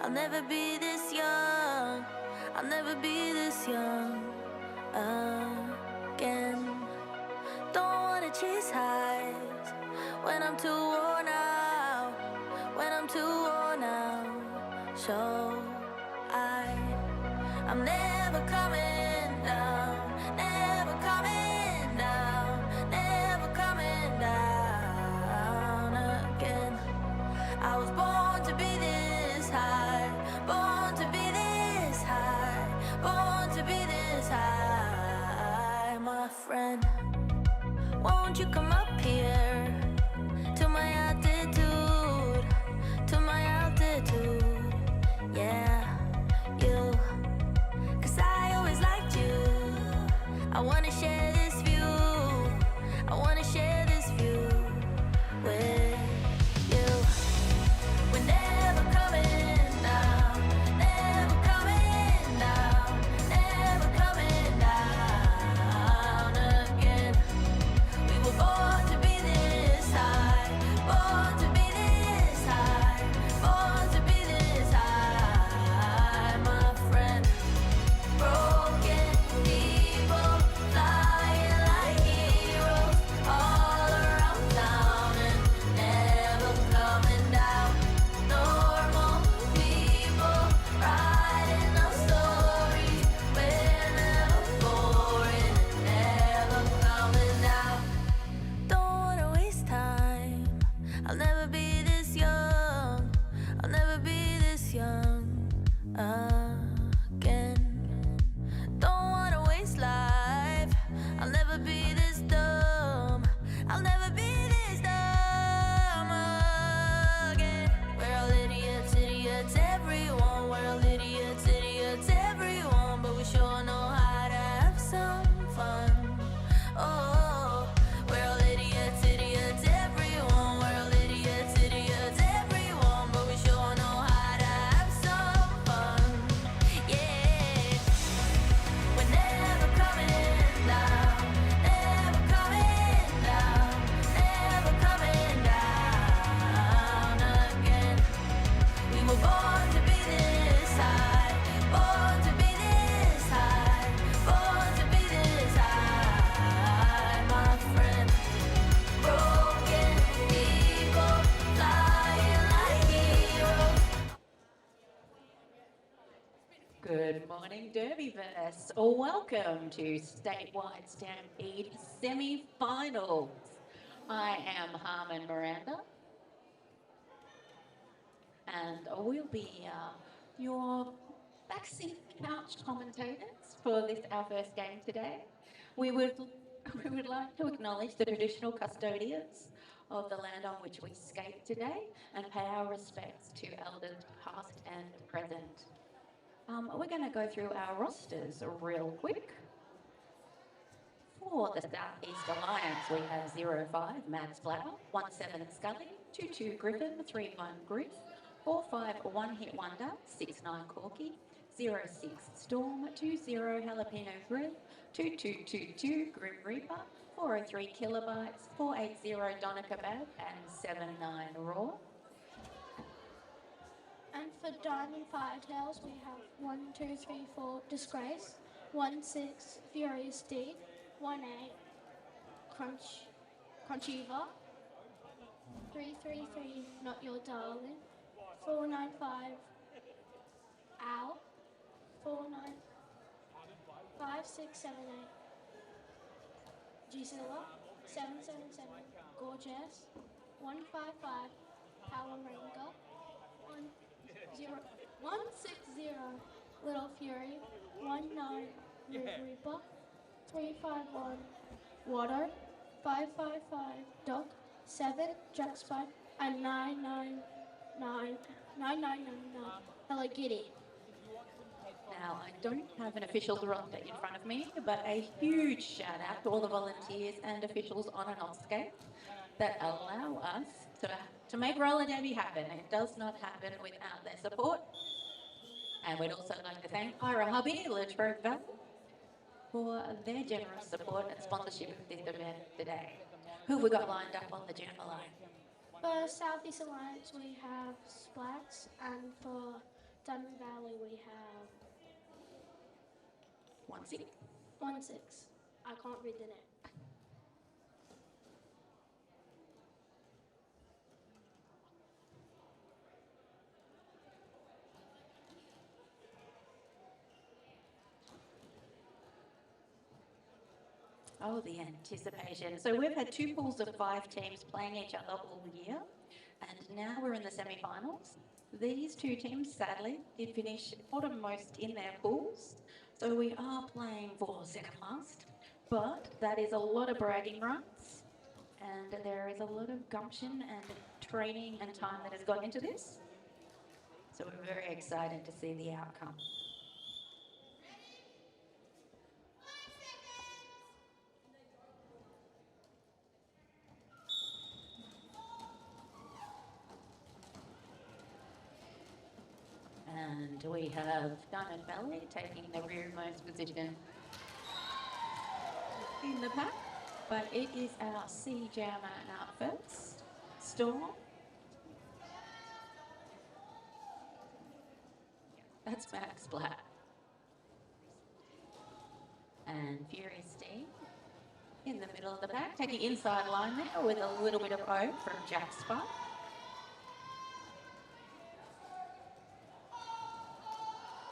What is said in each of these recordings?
I'll never be this young. I'll never be this young again. Don't wanna chase highs when I'm too worn out. When I'm too worn out. So I'm never coming down. Never coming down. Never coming down again. I was born to be this high. Born to be this high. Born to be this high, my friend. Won't you come up here to my altitude? To my altitude, yeah, you. 'Cause I always liked you. I wanna share this view. I wanna share this view with you. We're never coming down. Never coming down. Never coming down again. We were born to be this high. Born to be this high. Born to be this high, my friend. Broken people flying like heroes all around town and never coming down. Normal people writing our stories. We're never boring and never coming down. Don't wanna waste time. I'll never be this young. I'll never be this young again. Don't wanna waste life. I'll never be this dumb. I'll never be this dumb again. We're all idiots, idiots, everyone. We're all idiots, idiots, everyone. But we sure know how to have some fun. Oh, we're all idiots, idiots, everyone. We're all idiots, idiots, everyone. But we sure know how to have some fun. Yeah. We're never coming down. Never coming down. Never coming down again. We were born to be this high. Born to be this high. Born to be this high, my friend. Broken people flying like heroes. Good morning, Derbyverse. Welcome to Statewide Stampede semi-finals. I am Harmon Miranda, and we'll be your backseat couch commentators for this, our first game today. We would like to acknowledge the traditional custodians of the land on which we skate today and pay our respects to elders past and present. We're going to go through our rosters real quick. For the Southeast Alliance, we have 05 Mads Blatter, 17 Scully, 22 Griffin, 31 Griff, 45 One Hit Wonder, 69 Corky, 06 Storm, 20 Jalapeno Grill, 2222 Grim Reaper, 403 Kilobytes, 480 Donna Kebab, and 79 Raw. And for Diamond Firetails, we have 1, 2, 3, 4 Disgrace, 1, 6 Furious D, 1, 8 Crunchiva, 333 Not Your Darling, 495 Owl, 495 6, 7, 8 Gisela, 777 Gorgeous, 155 Power Ranger, 160 Little Fury, 19 Red Reaper, 351 Water, 555 Doc, 7 Jack Spike, and 9999 Hello Kitty. Now, I don't have an officials roster in front of me, but a huge shout out to all the volunteers and officials on and off skate that allow us to make roller derby happen. It does not happen without their support. And we'd also like to thank Ira Hubby, Latrobe Valley, for their generous support and sponsorship of this event today. Who have we got lined up on the jumper line? For Southeast Alliance, we have Splats, and for Diamond Valley, we have 1-6. 1-6. I can't read the name. Oh, the anticipation. So we've had 2 pools of 5 teams playing each other all year, and now we're in the semi-finals. These 2 teams, sadly, did finish bottommost in their pools, so we are playing for second last, but that is a lot of bragging rights, and there is a lot of gumption and training and time that has gone into this. So we're very excited to see the outcome. And we have Diamond Valley taking the rearmost position in the pack, but it is our Sea Jammer out first. Storm. That's Max Black. And Fury Steam in the middle of the pack, taking inside line there with a little bit of O from Jack Spike.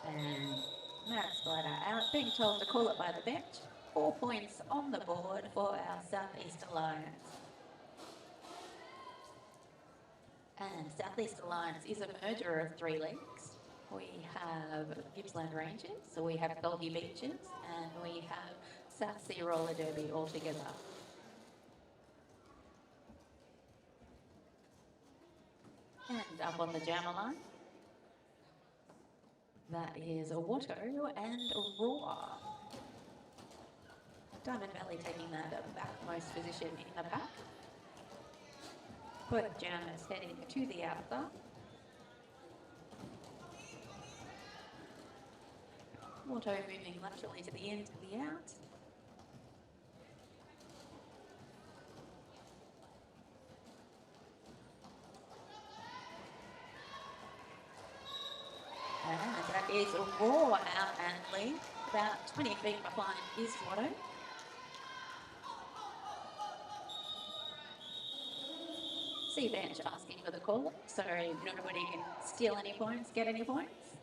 And Max Blatter out, being told to call it by the bench. 4 points on the board for our Southeast Alliance. And Southeast Alliance is a merger of 3 leagues. We have Gippsland Ranges, so we have Golgi Beaches, and we have South Sea Roller Derby all together. And up on the jammer line, that is a Watto and a Raw. Diamond Valley taking that backmost position in the pack. Both jammers heading to the outside. Watto moving laterally to the in, to the out. And that is a Raw out and lead. About 20 feet behind is Watto. Sea bench asking for the call, so nobody can steal any points, get any points.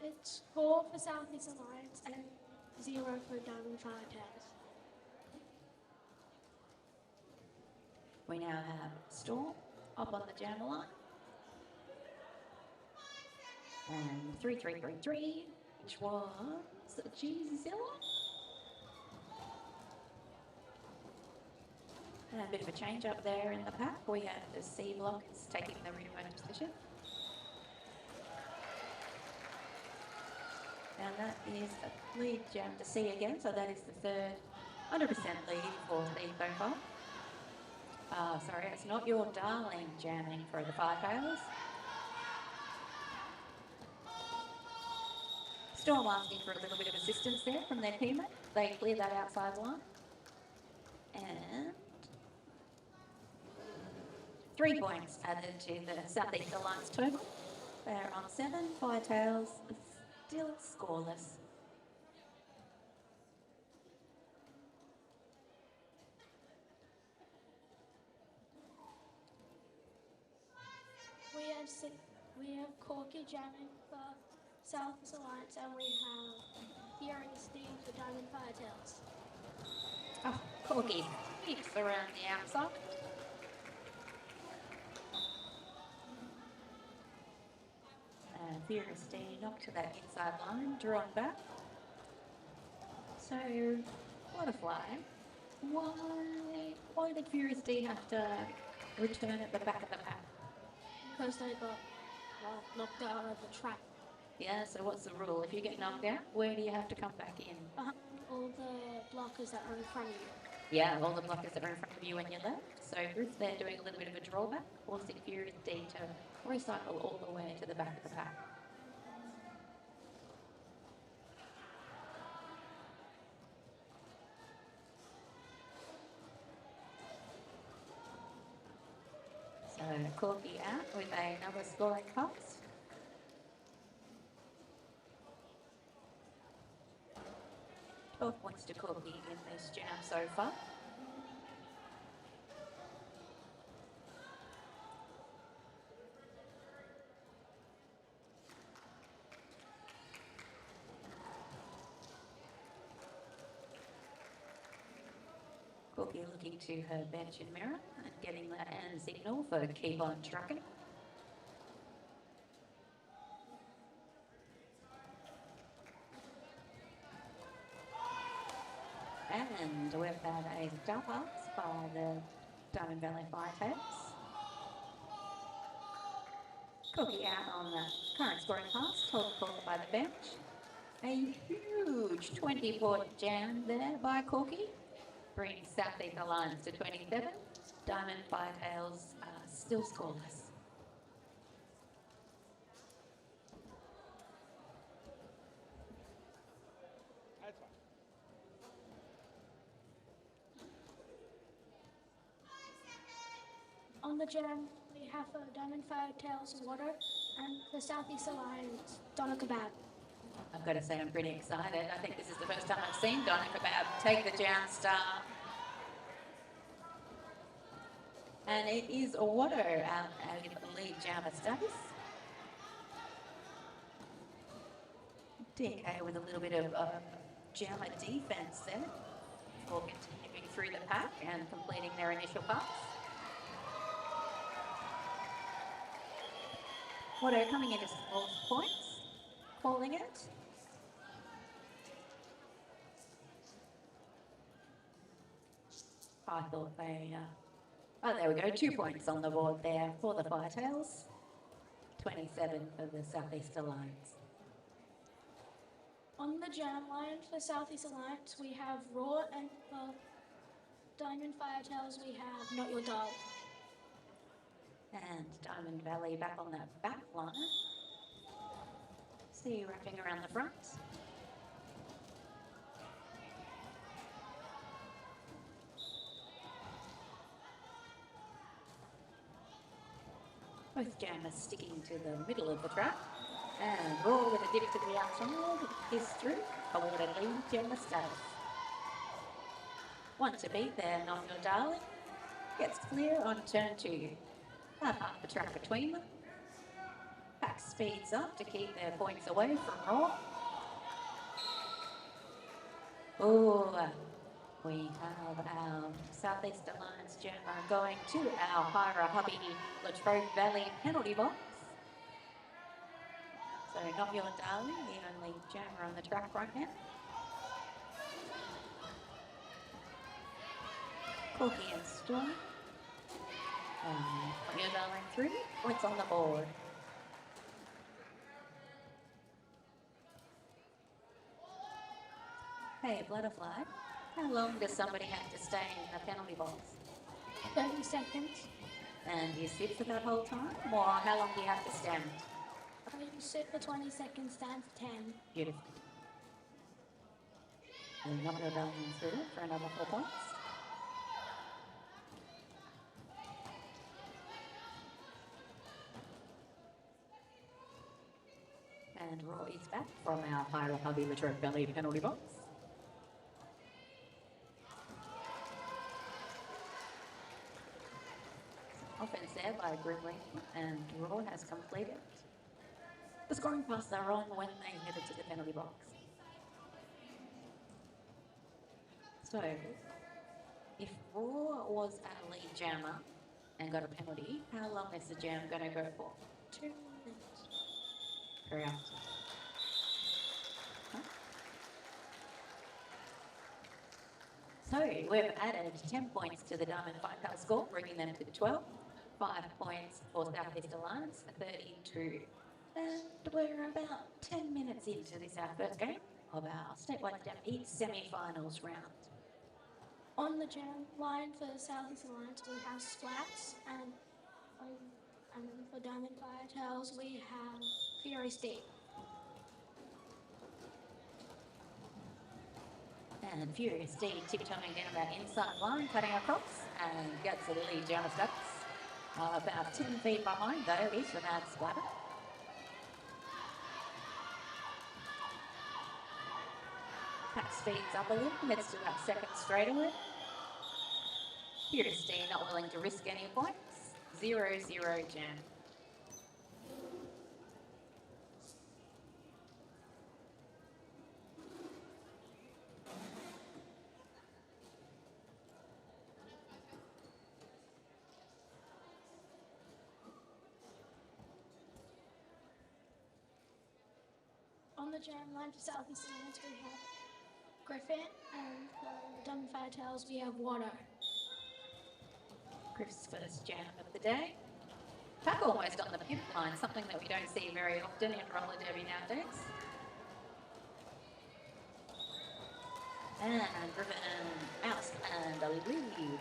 It's 4 for Southeast Alliance and 0 for Diamond Firetails. We now have Storm up on the jammer line. And 3-3-3-3, which was G-Zilla. And a bit of a change up there in the pack. We have the C block is taking the rearmost position. And that is a lead jam to C again, so that is the third 100% lead for the so far. Sorry, it's not your darling jamming for the Firetails. Storm asking for a little bit of assistance there from their teammate. They clear that outside line. And 3 points added to the Southeast Alliance total. They're on 7. Firetails still scoreless. We have Corky jamming for Southeast Alliance, and we have Fury Steam for Diamond Firetails. Oh, Corky peeks around the outside. And Furious D knocked to that inside line, drawn back. So, what a flag. Why did Furious D have to return at the back of the pack? Because they got knocked out of the track. Yeah, so what's the rule? If you get knocked out, where do you have to come back in? All the blockers that are in front of you. Yeah, all the blockers that are in front of you when you're left. So Bruce there doing a little bit of a drawback, forcing Furious D to recycle all the way to the back of the pack. Corky out with another scoring pass. Points to Corky in this jam so far. Corky looking to her bench and mirror and getting that hand signal for keep on trucking. And we've had a start pass by the Diamond Valley Firetails. Corky out on the current scoring pass, told forward by the bench. A huge 20-point jam there by Corky, bringing Southeast Alliance to 27. Diamond Firetails are still scoreless. On the jam, we have Diamond Firetails Water and the Southeast Alliance Doner Kebab. I've got to say I'm pretty excited. I think this is the first time I've seen Doner Kebab take the jam star. And it is Water out in the lead jammer status. DK with a little bit of jammer defense there before continuing through the pack and completing their initial pass. Water coming into 4 points, calling it. I thought they, oh, there we go, 2 points on the board there for the Firetails, 27 for the Southeast Alliance. On the jam line for Southeast Alliance, we have Raw, and Diamond Firetails, we have Not Your Doll. And Diamond Valley back on that back line. See you wrapping around the front. Both jammers sticking to the middle of the track. And Raw with a dip to the outside is through, awarded lead jammer status. One to beat there, Not Your Darling. Gets clear on turn 2. Half the track between them. Pack speeds up to keep their points away from Raw. Oh, we have our Southeast Alliance jammer going to our Hyra Hubby Latrobe Valley penalty box. So Not Your Darling, the only jammer on the track right now. Corky and Storm. Not Your Darling through, points on the board. Hey, Butterfly, how long does somebody have to stay in the penalty box? 30 seconds. And you sit for that whole time, or how long do you have to stand? You sit for 20 seconds, stand for 10. Beautiful. And Not Your Darling through for another 4 points. And Raw is back from our Hyra Hubby Latrobe Valley penalty box. Offense there by Grimley, and Raw has completed the scoring pass they're on when they headed to the penalty box. So, if Raw was a lead jammer and got a penalty, how long is the jam going to go for? 2 minutes. Correct. So we've added 10 points to the Diamond Firepower score, bringing them to 12. 5 points for Southeast Alliance, 32. And we're about 10 minutes into this, our first game of our Statewide Stampede semi-finals round. On the jam line for Southeast Alliance, we have Splats, and for Diamond Firetails, we have Fury State. And Furious D tiptoeing down that inside line, cutting across, and gets a lead jammer status. About 10 feet behind, though, is the mad splatter. Pat speeds up a little, heads to that second straightaway. Kirsten not willing to risk any points. 0-0 jam. On the jam line for Southeast Alliance, we have Griffin, and for Dumb Firetails, we have Water. Griff's first jam of the day. Pack almost on the pimp line, something that we don't see very often in roller derby nowadays. And Griffin out and a lead.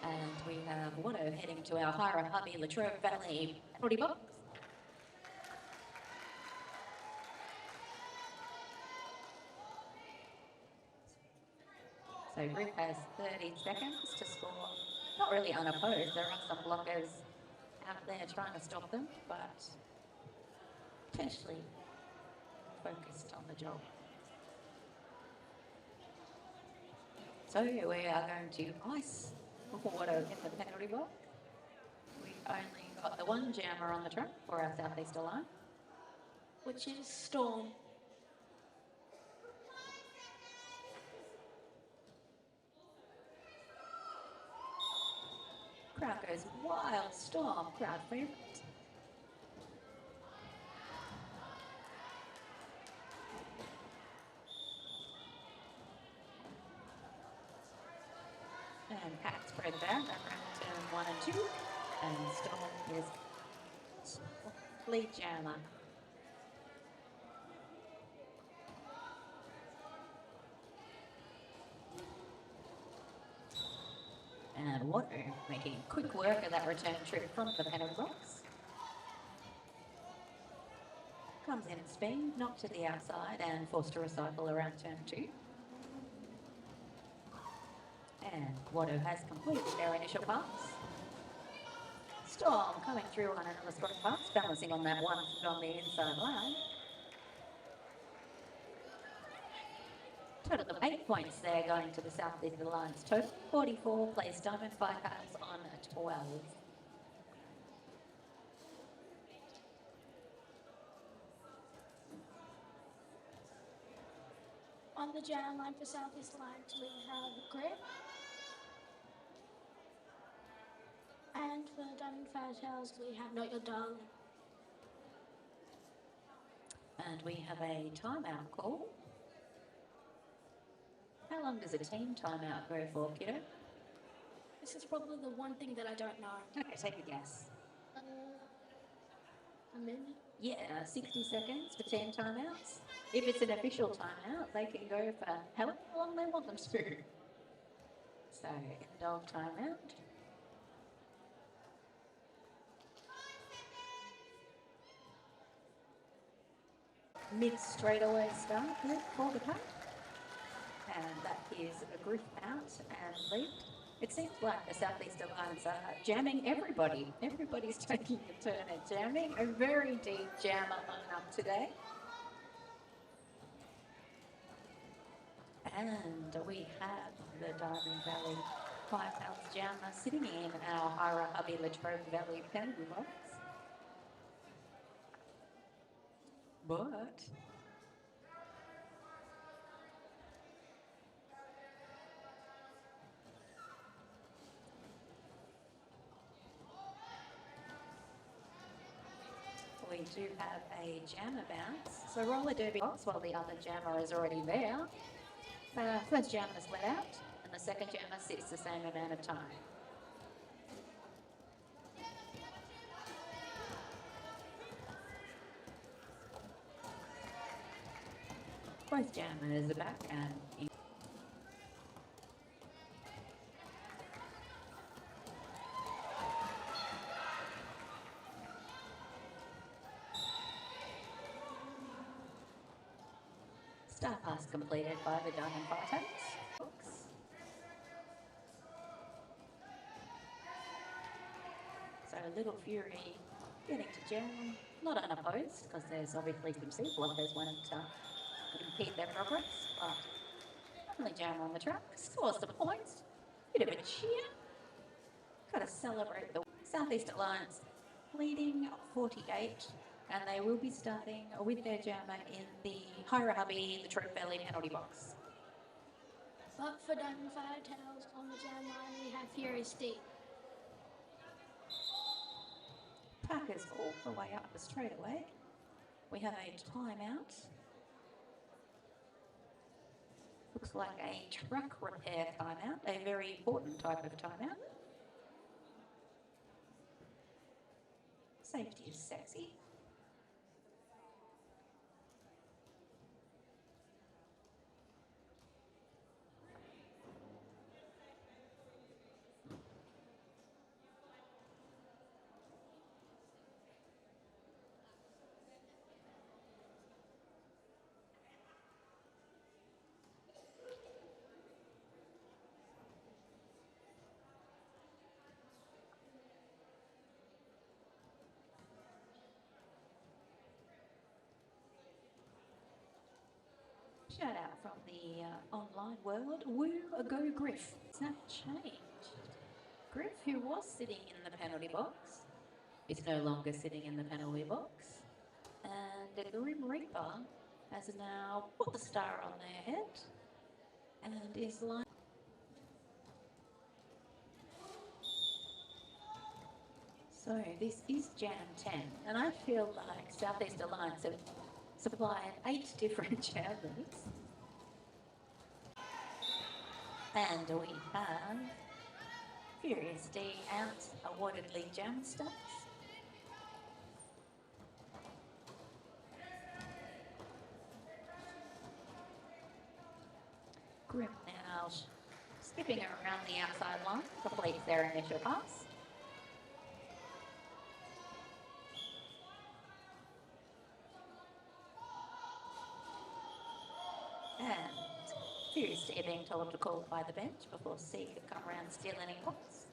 And we have Watto heading to our Hira Hubby Latrobe Valley penalty box. So Griff has 30 seconds to score. Not really unopposed. There are some blockers out there trying to stop them, but potentially focused on the job. So we are going to ice Watto in the penalty box. We've only got the one jammer on the track for our southeastern line, Which is Storm. crowd goes wild. Storm, crowd favourite. And Pat spread that around turn 1 and 2. And Storm is lead jammer. And Watto making quick work of that return trip from the penalty box. Comes in at speed, knocked to the outside and forced to recycle around turn 2. And Watto has completed their initial pass. Storm coming through on another strong pass, balancing on that 1 foot on the inside line. Total of 8 points there going to the Southeast Alliance. Total 44, plays Diamond 5 cards on 12. On the jam line for Southeast Alliance, we have Grip. And for Diamond Firetails, we have Not Your Darling. And we have a timeout call. How long does a team timeout go for, kiddo? This is probably the one thing that I don't know. Okay, take a guess. A minute? Yeah, 60 seconds for team timeouts. If it's an official timeout, they can go for however long they want them to. So, end of timeout. Mid straightaway start here for the pack. And that is a Griff out and lead. It seems like the Southeast Alliance are jamming everybody. Everybody's taking a turn at jamming. A very deep jammer lineup today. And we have the Diamond Valley Firehouse jammer sitting in our Hira Hubby Latrobe Valley penalty box. But we do have a jammer bounce. So roller derby box while the other jammer is already there. First jammer is let out and the second jammer sits the same amount of time. Both jammers are back and Star pass completed by the Diamond Fighters. So Little Fury getting to jam, not unopposed, because there's obviously some seat blockers when it would impede their progress, but only jam on the track, scores the points, bit of a cheer. Got to celebrate the Southeast Alliance leading 48, and they will be starting with their jammer in the Hairahabi, the Troop Valley penalty box. But for Diamond Firetails on the jam line, we have Fury Steep. Parker's all the way up the straightaway. We have a timeout. Looks like a truck repair timeout, a very important type of timeout. Safety is sexy. Shout out from the online world, Warragul Griff. It's not changed. Griff, who was sitting in the penalty box, is no longer sitting in the penalty box. And the Grim Reaper has now put the star on their head and is like... So this is Jam 10, and I feel like Southeast Alliance have supplied 8 different jammers. And we have Furious D out awardedly jam stats. Grim now skipping around the outside line, completes their initial pass. And Furious D being told to call by the bench before C could come around and steal any points.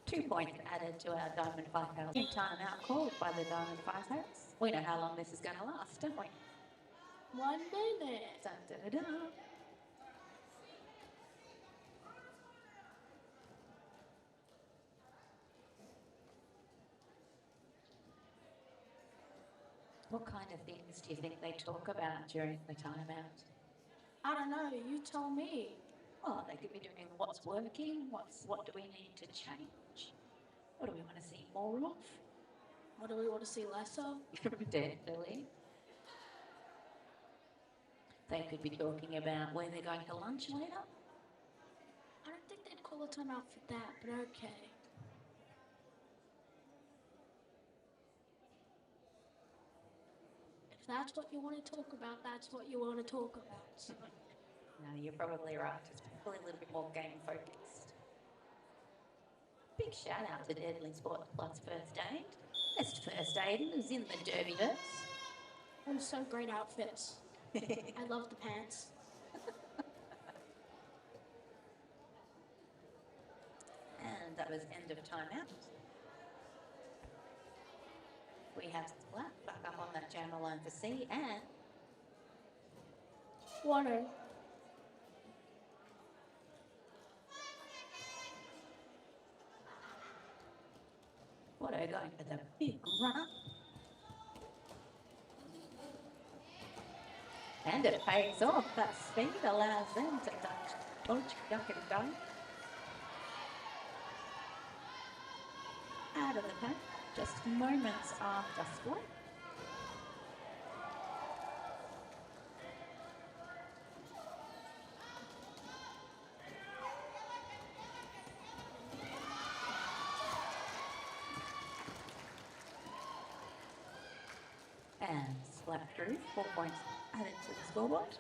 2 points added to our Diamond Fighthouse. Time out called by the Diamond Fighthouse. We know how long this is going to last, don't we? 1 minute. Dun, dun, dun, dun. What kind of things do you think they talk about during the timeout? I don't know, you tell me. Well, they could be doing what's working, what do we need to change? What do we want to see more of? What do we want to see less of? Definitely. They could be talking about where they're going to lunch later. I don't think they'd call a timeout for that, but okay. If that's what you want to talk about, that's what you want to talk about. No, you're probably right. It's probably a little bit more game focused. Big shout out to Deadly Sports Plus First Aid. Best first aiders in the Derbyverse. And so great outfits. I love the pants. And that was end of timeout. We have Splat back up on that jammer line for C and Water. Watto going for the big run. And it pays off. That speed allows them to dodge, duck and dive. Out of the pack, just moments after Splat. And Slap through, 4 points added to the scoreboard.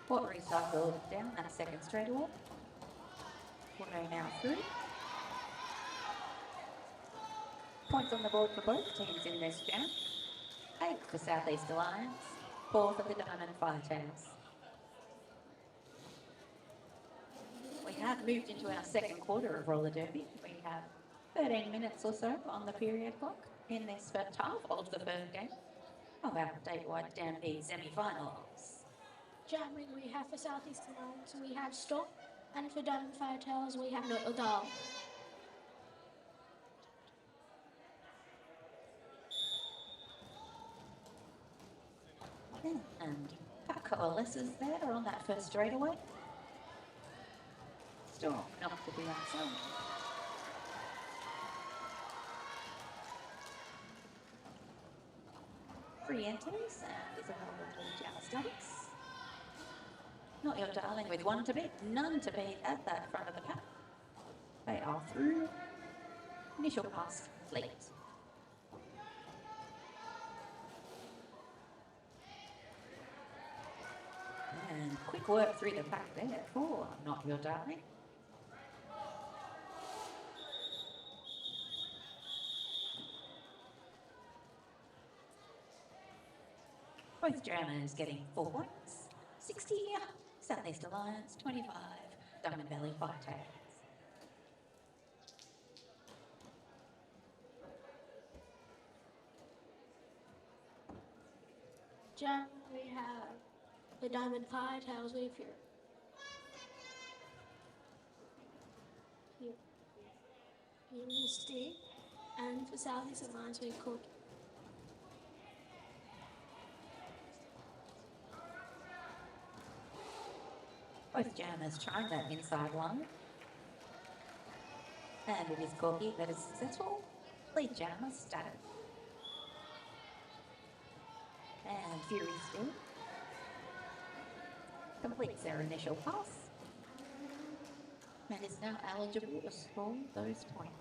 What recycled down that second straightaway. Watto now through. Points on the board for both teams in this jam. 8 for Southeast Alliance, 4 for the Diamond Firetails. We have moved into our second quarter of roller derby. We have 13 minutes or so on the period clock in this first half of the first game of our Statewide Stampede semi-finals. Jamming we have for Southeast Alliance, we have Stop, and for Diamond Firetails, we have Notre Dame. And that coalesces there on that first straightaway. Still not to be outside. Free enters and Isabel with the Jama Studies. Not Your Darling with 1 to beat, none to beat at that front of the pack. They are through. Initial pass complete. And quick work through the pack there for Not Your Darling. Both dramas getting 4 points. 60, Southeast Alliance, 25, Diamond Valley Firetails. Jam, we have the Diamond Firetails with your Misty, and for Southeast Alliance, we called Both jammers trying that inside line. And it is Corky that is successful. Lead jammer status. And Fury still completes their initial pass and is now eligible to score those points.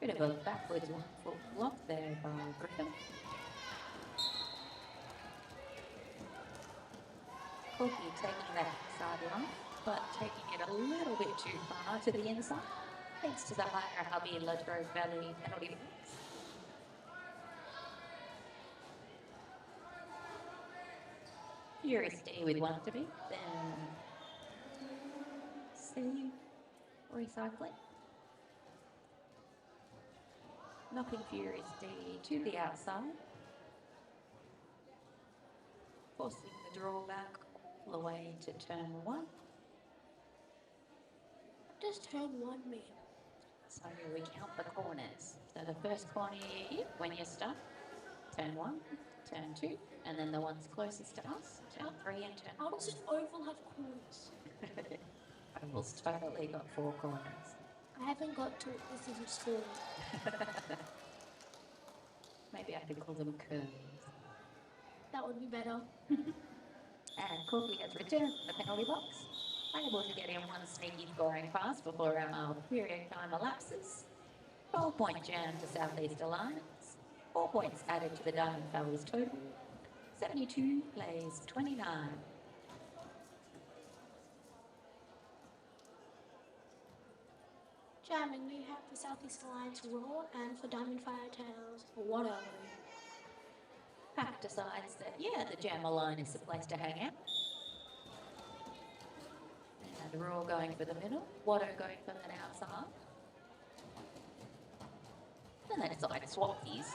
Bit of a backwards 1 foot block there by Griffin. Corky taking that sideline, but taking it a little bit too far to the inside, thanks to the higher hubby Ledgrove Valley penalty box. Furious D with 1 to beat, then C recycling. Knocking Furious D to the outside, forcing the draw back all the way to turn 1. Does turn 1 mean? So we count the corners. So the first corner you hit when you start, turn 1, turn 2, and then the ones closest to us, turn 3 and turn 4. How does an oval have corners? Oval's totally got 4 corners. I haven't got to this in school. Maybe I could call them curves. That would be better. And Corky has returned the penalty box, able to get in 1 sneaky scoring pass before our period time elapses. 12-point jam to Southeast Alliance. 4 points added to the Diamond Valley's total. 72 plays 29. Jamming, we have the Southeast Alliance Raw, and for Diamond Firetails, Warragul. Pack decides that, yeah, the jammer line is the place to hang out. And Raw going for the middle, Watto going for the outside. And they decide to swap these.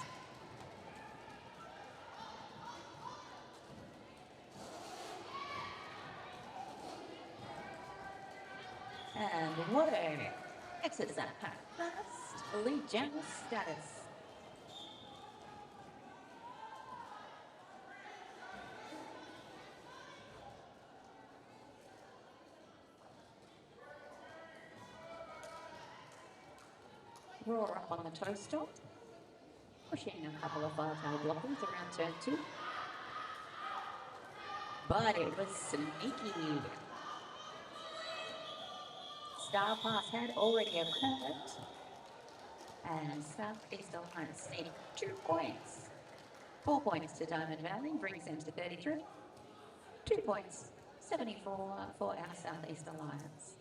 And Watto exits that pack first, lead jammer status. Raw up on the toe stop, pushing a couple of firetail blockers around turn 2. But it was sneaky. Star Pass had already occurred. And Southeast Alliance needing 2 points. 4 points to Diamond Valley brings them to 33. 2 points, 74 for our Southeast Alliance.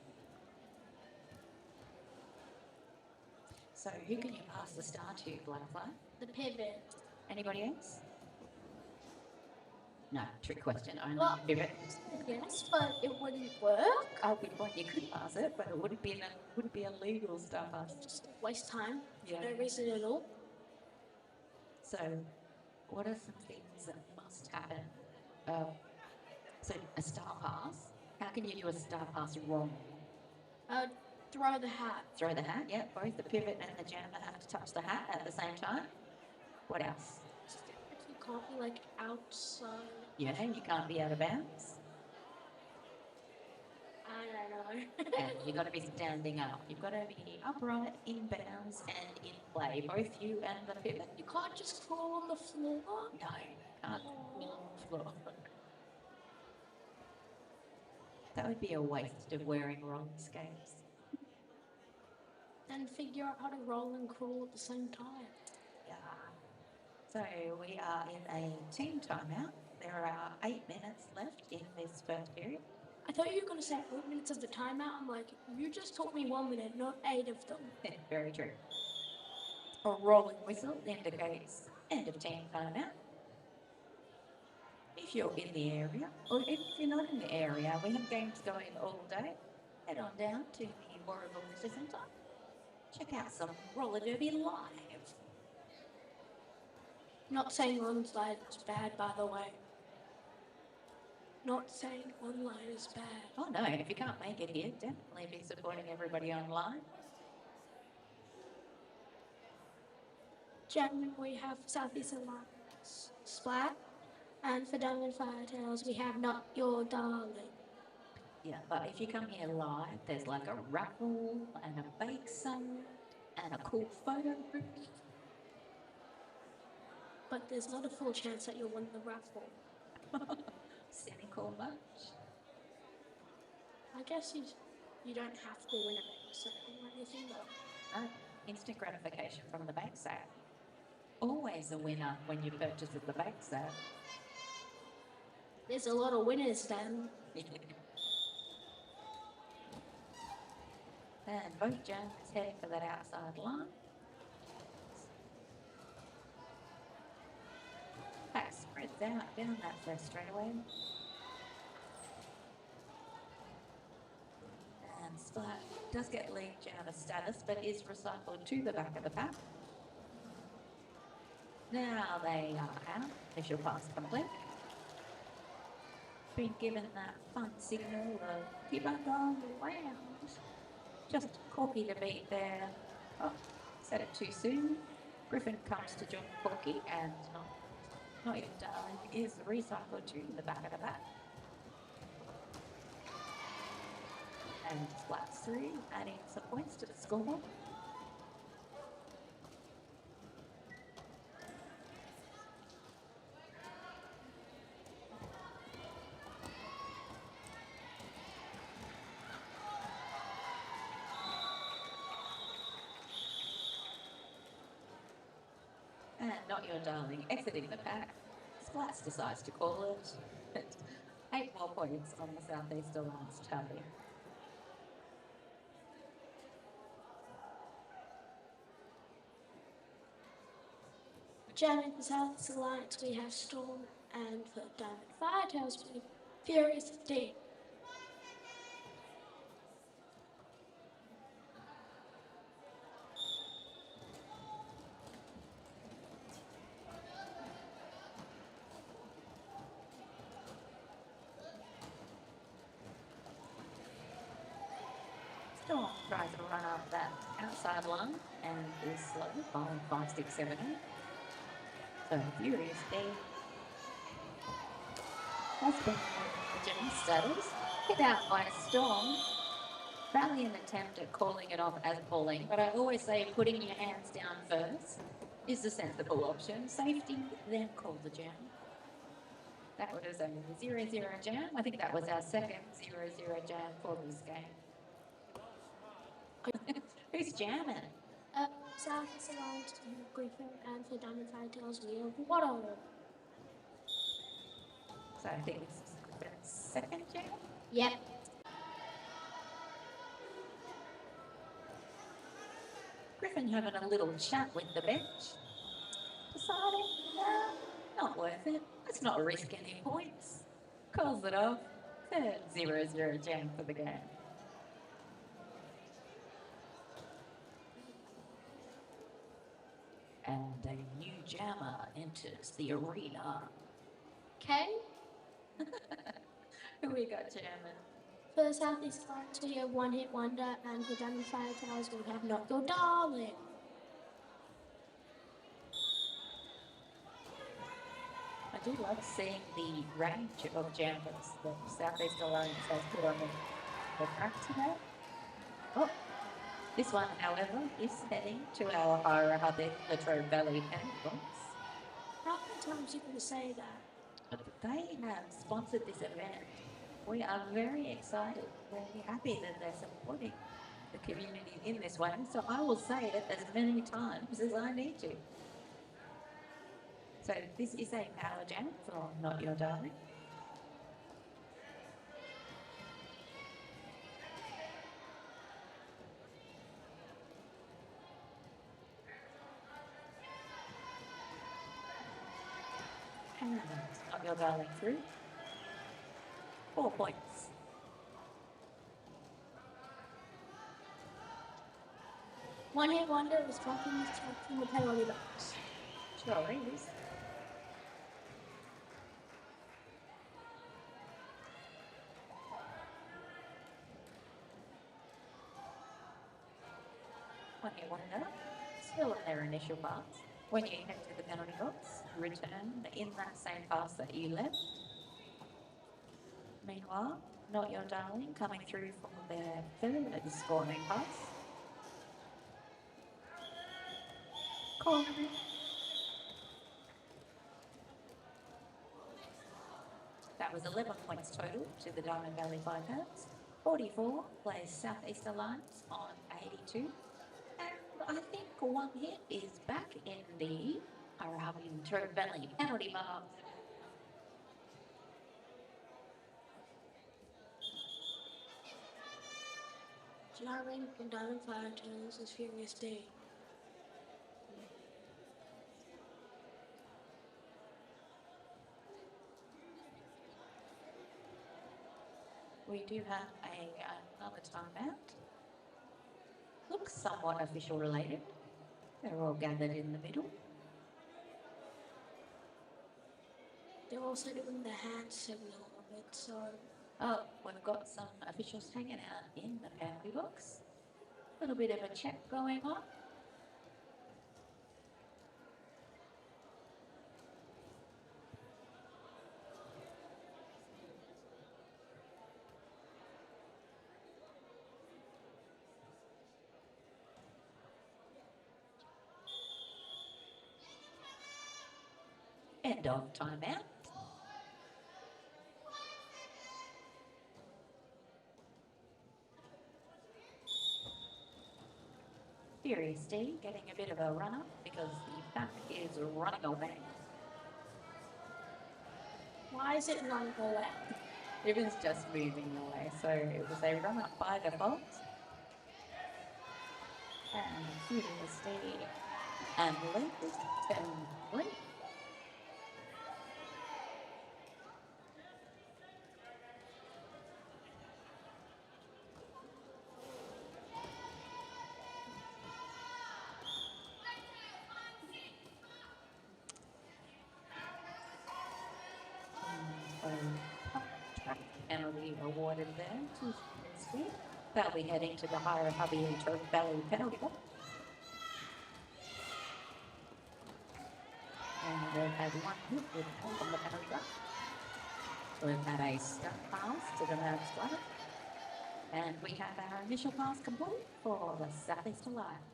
So who can you pass the star to, Blackfly? The pivot. Anybody else? No, trick question. Only Well, pivot. Yes, but it wouldn't work. Oh, good point. You could pass it, but it wouldn't be a legal star pass. Just waste time. Yeah. No reason at all. So, what are some things that must happen? So, a star pass. How can you do a star pass wrong? Throw the hat. Throw the hat. Yeah, both the pivot and the jammer have to touch the hat at the same time. What else? You can't be like outside. Yeah, you can't be out of bounds. I don't know. And you've got to be standing up. You've got to be upright, in bounds, and in play. Both you and the pivot. You can't just crawl on the floor. No, can't crawl on the floor. That would be a waste of wearing roller skates. Then figure out how to roll and crawl at the same time. Yeah. So we are in a team timeout. There are 8 minutes left in this first period. I thought you were going to say 8 minutes of the timeout. I'm like, you just taught me 1 minute, not 8 of them. Very true. A rolling whistle indicates end of team timeout. If you're in the area, or if you're not in the area, we have games going all day. Head on down to the Warragul Victoria Centre. Check out some roller derby live. Not saying online is bad, by the way. Not saying online is bad. Oh no, if you can't make it here, definitely be supporting everybody online. Gentlemen, we have Southeast Alliance Splat, and for Diamond Firetails, we have Not Your Darling. Yeah, but if you come here live, there's like a raffle and a bake sale and a cool photo booth. But there's not a full chance that you'll win the raffle. Cynical much? I guess you don't have to win a bake sale or anything though. No, instant gratification from the bake sale. Always a winner when you purchase at the bake sale. There's a lot of winners then. And both jumpers heading for that outside line. Pack spreads out down that first straightaway. And Splat does get lead jammer status, but is recycled to the back of the pack. Now they are out. Initial pass complete. Been given that fun signal of keep on going around. Just Corky to beat there. Oh, said it too soon. Griffin comes to join Corky, and not even Darling is recycled to the back of the pack. And Splat's through, adding some points to the scoreboard. And Not Your Darling exiting the pack. Splats decides to call it. 8 more points on the Southeast Alliance tally. Jamming for Southeast Alliance, we have Storm, and for Diamond Firetails, we have Furious D. Storm tries to run up that outside line and is slow by 5, 6, 7, 8. So Furious D has been the Jimmy status. Hit out by Storm. Valiant attempt at calling it off as pulling, but I always say putting your hands down first is the sensible option. Safety, then call the jam. That was a 0-0 jam. I think that was our second 0-0 jam for this game. Who's jamming? Southeast Alliance, we have Griffin, and for Diamond Firetails, we have Warragul. So I think this is Griffin's second jam. Yep. Griffin having a little chat with the bench. Deciding, not worth it. Let's not risk any points. Calls it off. 0-0 jam for the game. And a new jammer enters the arena. Okay. Who we got jamming? For the Southeast Alliance, we have One Hit Wonder, and for Diamond Firetails, we have Not Your Darling. I do love seeing the range of jammers that Southeast Alliance has put on the track today. Oh, this one, however, is heading to our Warragul Victoria Valley Penalty. How many times you can say that? But they have sponsored this event. We are very excited, very happy that they're supporting the community in this way. So I will say it as many times as I need to. So this is a power jam for Not Your Darling. And Not Your Darling through. 4 points. One Hit Wonder is dropping his check from the penalty box. Sure is. One Hit Wonder, still in their initial pass. When you head to the penalty box, return in that same pass that you left. Meanwhile, Not Your Darling coming through for their third scoring pass. Corner. That was 11 points total to the Diamond Valley Firehouse. 44 plays Southeast Alliance on 82. And I think one hit is back in the Warragul Valley penalty box. Jarring from Diamond Firetails is Furious Day. We do have another timeout. Looks somewhat official related. They're all gathered in the middle. They're also doing the hand signal of it, so Oh, we've got some officials hanging out in the penalty box. A little bit of a check going on. End of timeout. Furious D getting a bit of a run up because the back is running away. why is it running away? It was just moving away, so it was a run up by default. And Furious D and Link and Link. Penalty awarded there to Steve. They'll be heading to the Warragul Valley penalty box. And they've had one hit with help on the penalty box. We've had a stunt pass to the Mavs squad. And we have our initial pass complete for the Southeast Alliance.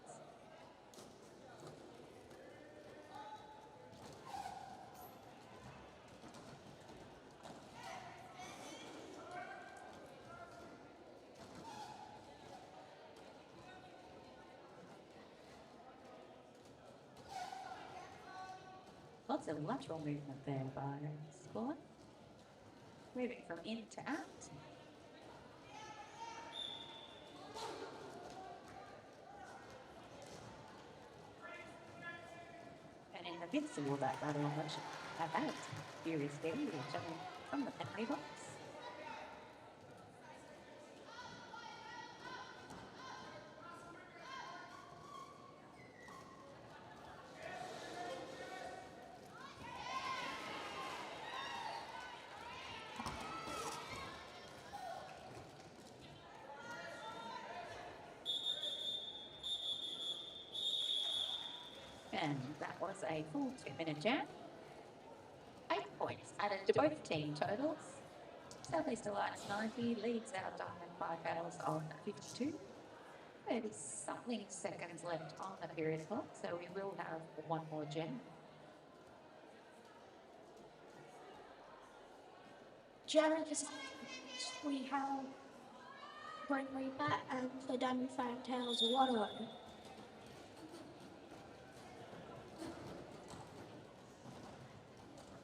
Lots of lateral movement there by Squall. Moving from in to out. And in the midst of all that rattle on which I've had, Furious Betty returning from the penalty box. And that was a full 2-minute jam. 8 points added to both team totals. Southeast Alliance 90 leads our Diamond Five Battles on 52. 30-something seconds left on the period clock, so we will have one more jam. Jared is we have Brent Reaper and the Diamond Five Tails Warragul.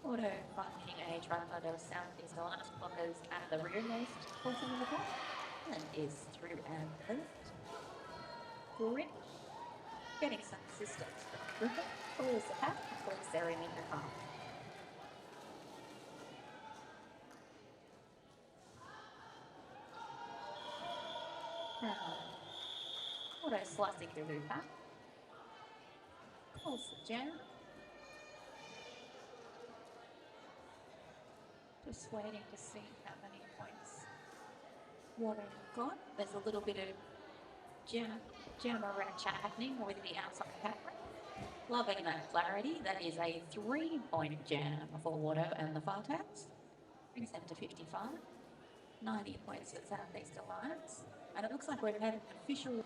Auto functioning age run under Southeast Alliance blockers at the rearmost portion of the block and is through and left. Glory. Getting some assistance from Ripper. Pulls the pack and pulls Sarah in the car. Auto slicing through Ripper. Pulls the jam. Just waiting to see how many points Water got. There's a little bit of jam around chat happening with the outside camera. Loving that clarity. That is a 3-point jam for Water and the Fartails. Brings them to 55. 90 points at Southeast Alliance. And it looks like we've had an official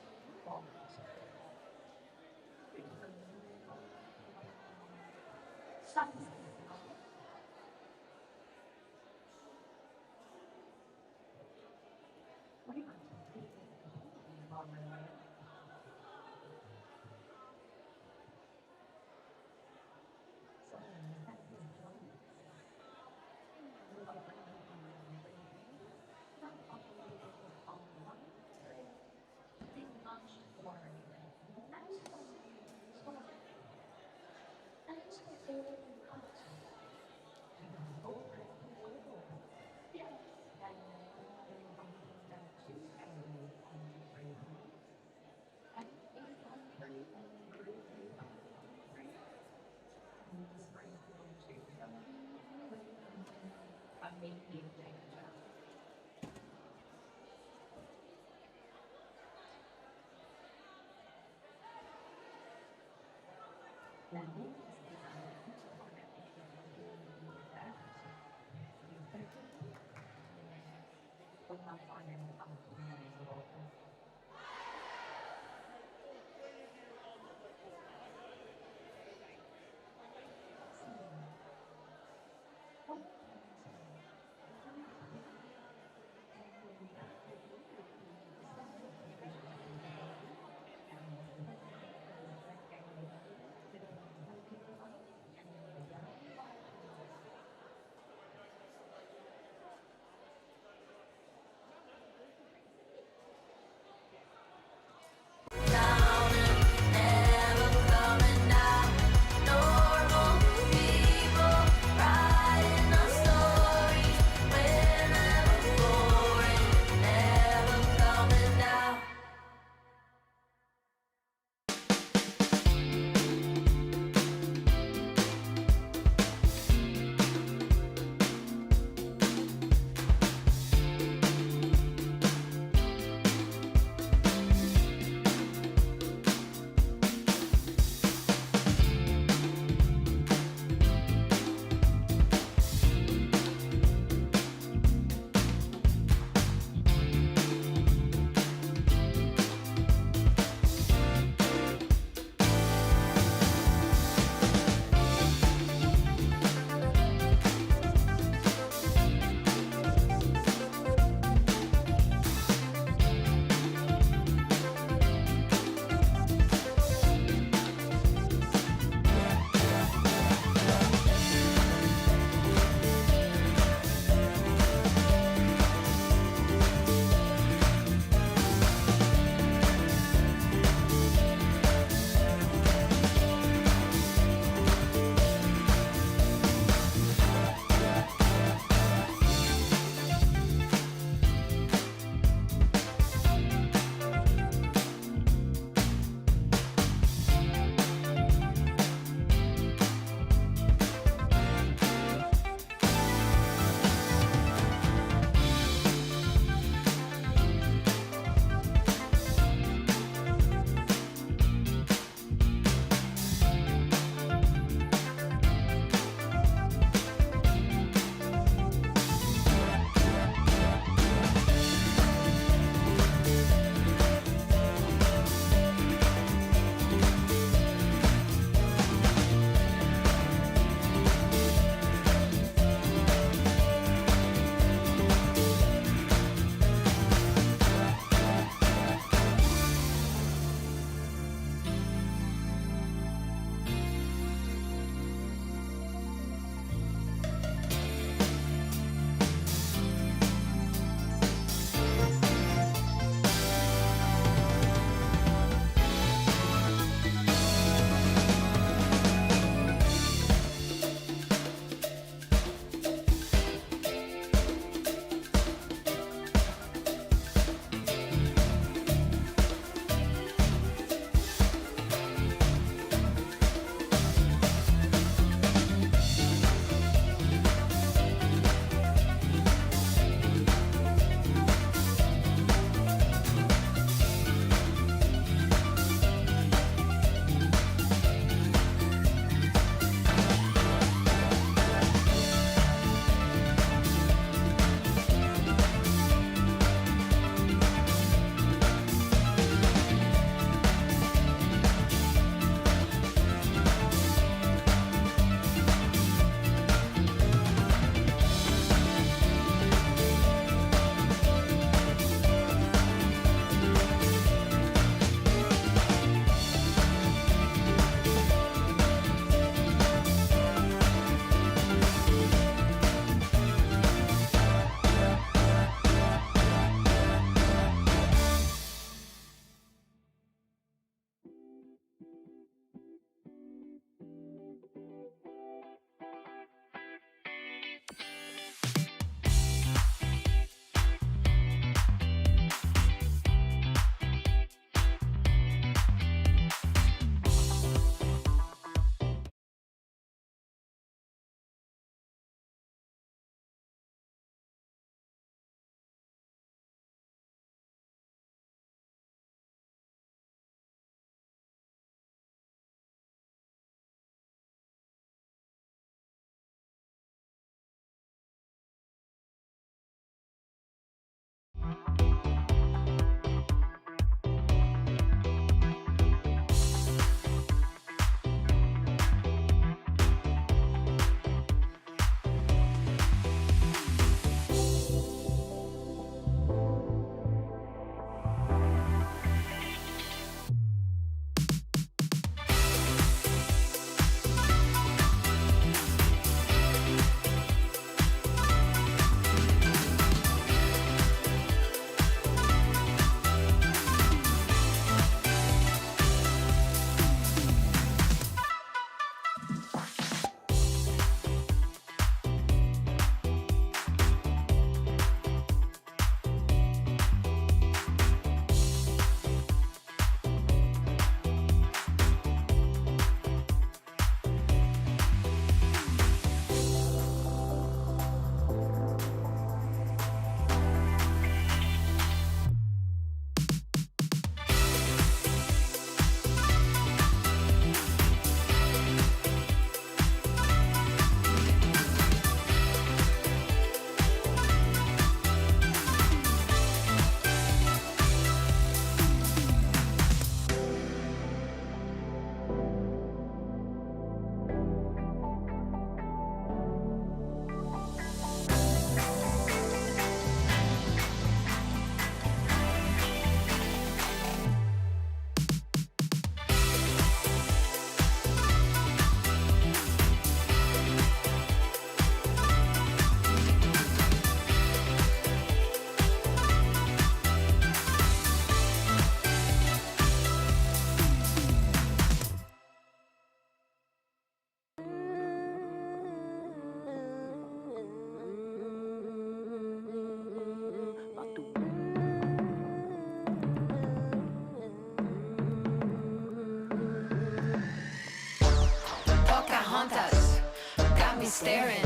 staring.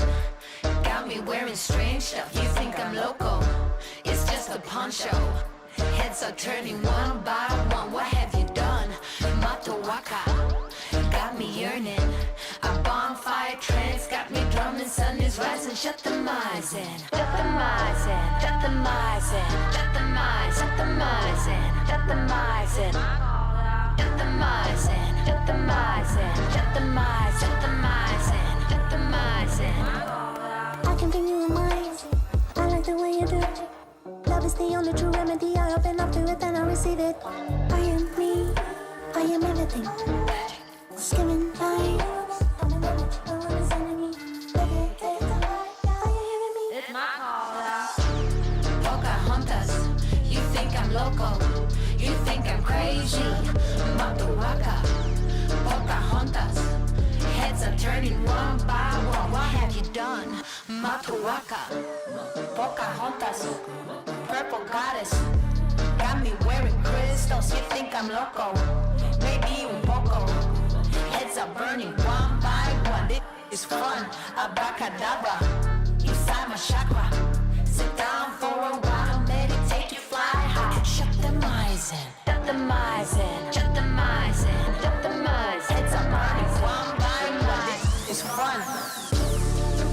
Got me wearing strange stuff. You think I'm loco? It's just a poncho. Heads are turning one by one. What have you done? Mato waka. Got me yearning. A bonfire trance got me drumming. Sun is rising. Shut the mice in. Shut the mice in. Shut the mice in. Shut the mice. Shut the mice in. Shut the mice in. Shut the mice in. Shut the mice in. Shut the mice. Shut the mice in. Shut the mice in. I can bring you in mind. I like the way you do it. Love is the only true remedy. I open up to it and I receive it. I am me. I am everything. Skimming lines. It's my call. Pocahontas, you think I'm loco? You think I'm crazy? Matuaka, Pocahontas, heads are turning one by one. What have you done? Matuaka, Pocahontas, purple goddess, got me wearing crystals. You think I'm loco? Maybe un poco. Heads are burning one by one. This is fun. Abracadabra, inside my chakra. Sit down for a while, meditate, you fly high. Shut the mice in. Shut the mice in. Shut the mice in. Shut the mice. Heads are burning one by one. This is fun.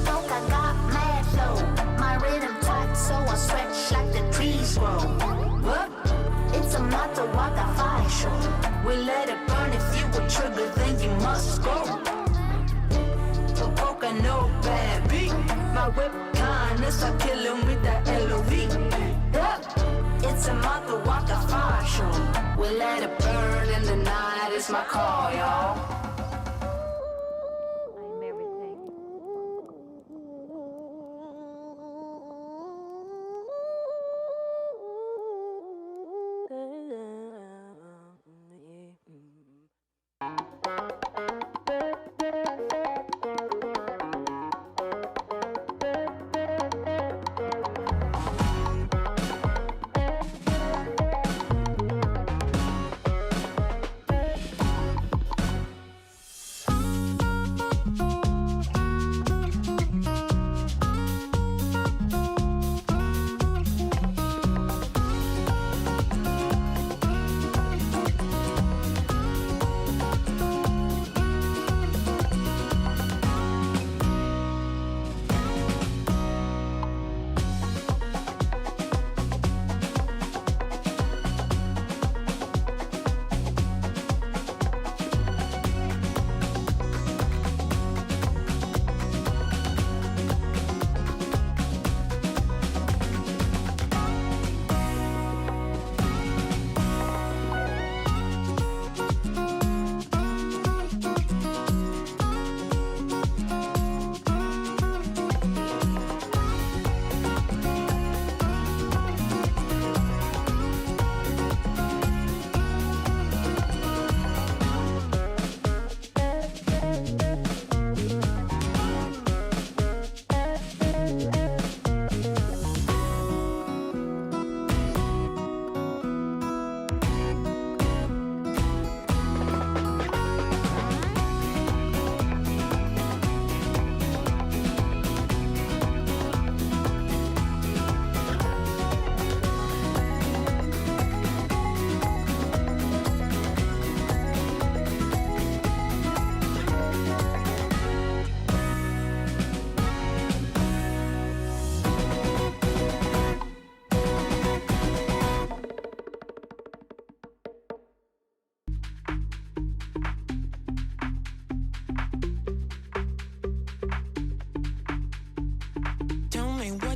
Polka got mad flow. My rhythm tight, so I stretch like the trees grow. What? It's a Mata Waka fire show. We let it burn. If you were triggered, then you must go. The polka no bad beat. My whip kindness, I kill him with the LOV. Yeah. It's a Mata Waka fire show. We let it burn in the night. It's my call, y'all. I'm everything.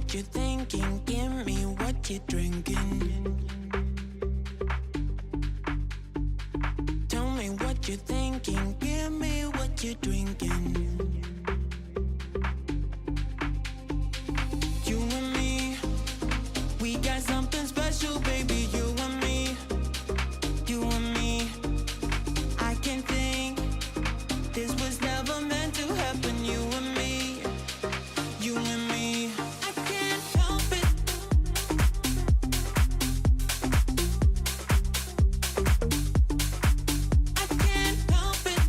what you're thinking, give me what you're drinking. Tell me what you're thinking, give me what you're drinking. You and me, we got something special, baby. You and me, you and me. I can think this was never meant to happen. You and me, you and me. I can't help it. I can't help it.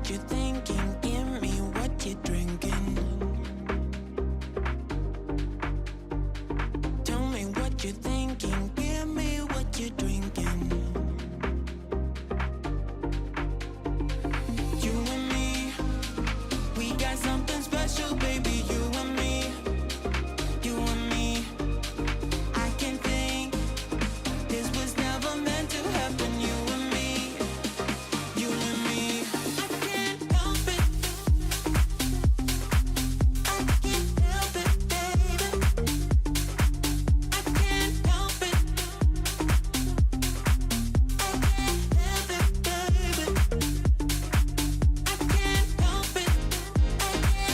what you're thinking. Give me what you're drinking. Tell me what you're thinking. Give me what you're drinking. You and me, we got something special, baby. You and me, you and me. I can think this was never meant to happen. You and me, you and me. I can't help it. I can't help it, baby. I can't help it. I can't help it, baby. I can't help it. I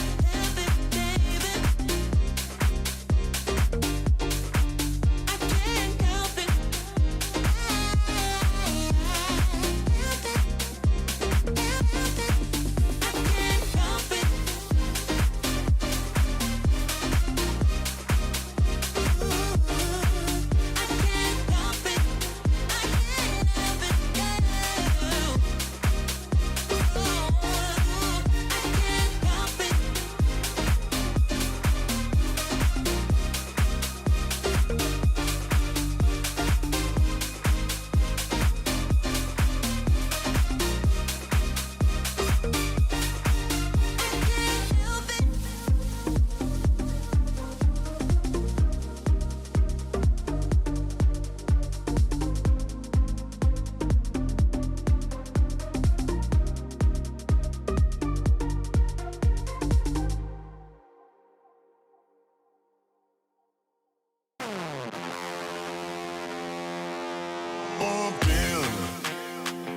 can't help it, baby. I can't help it.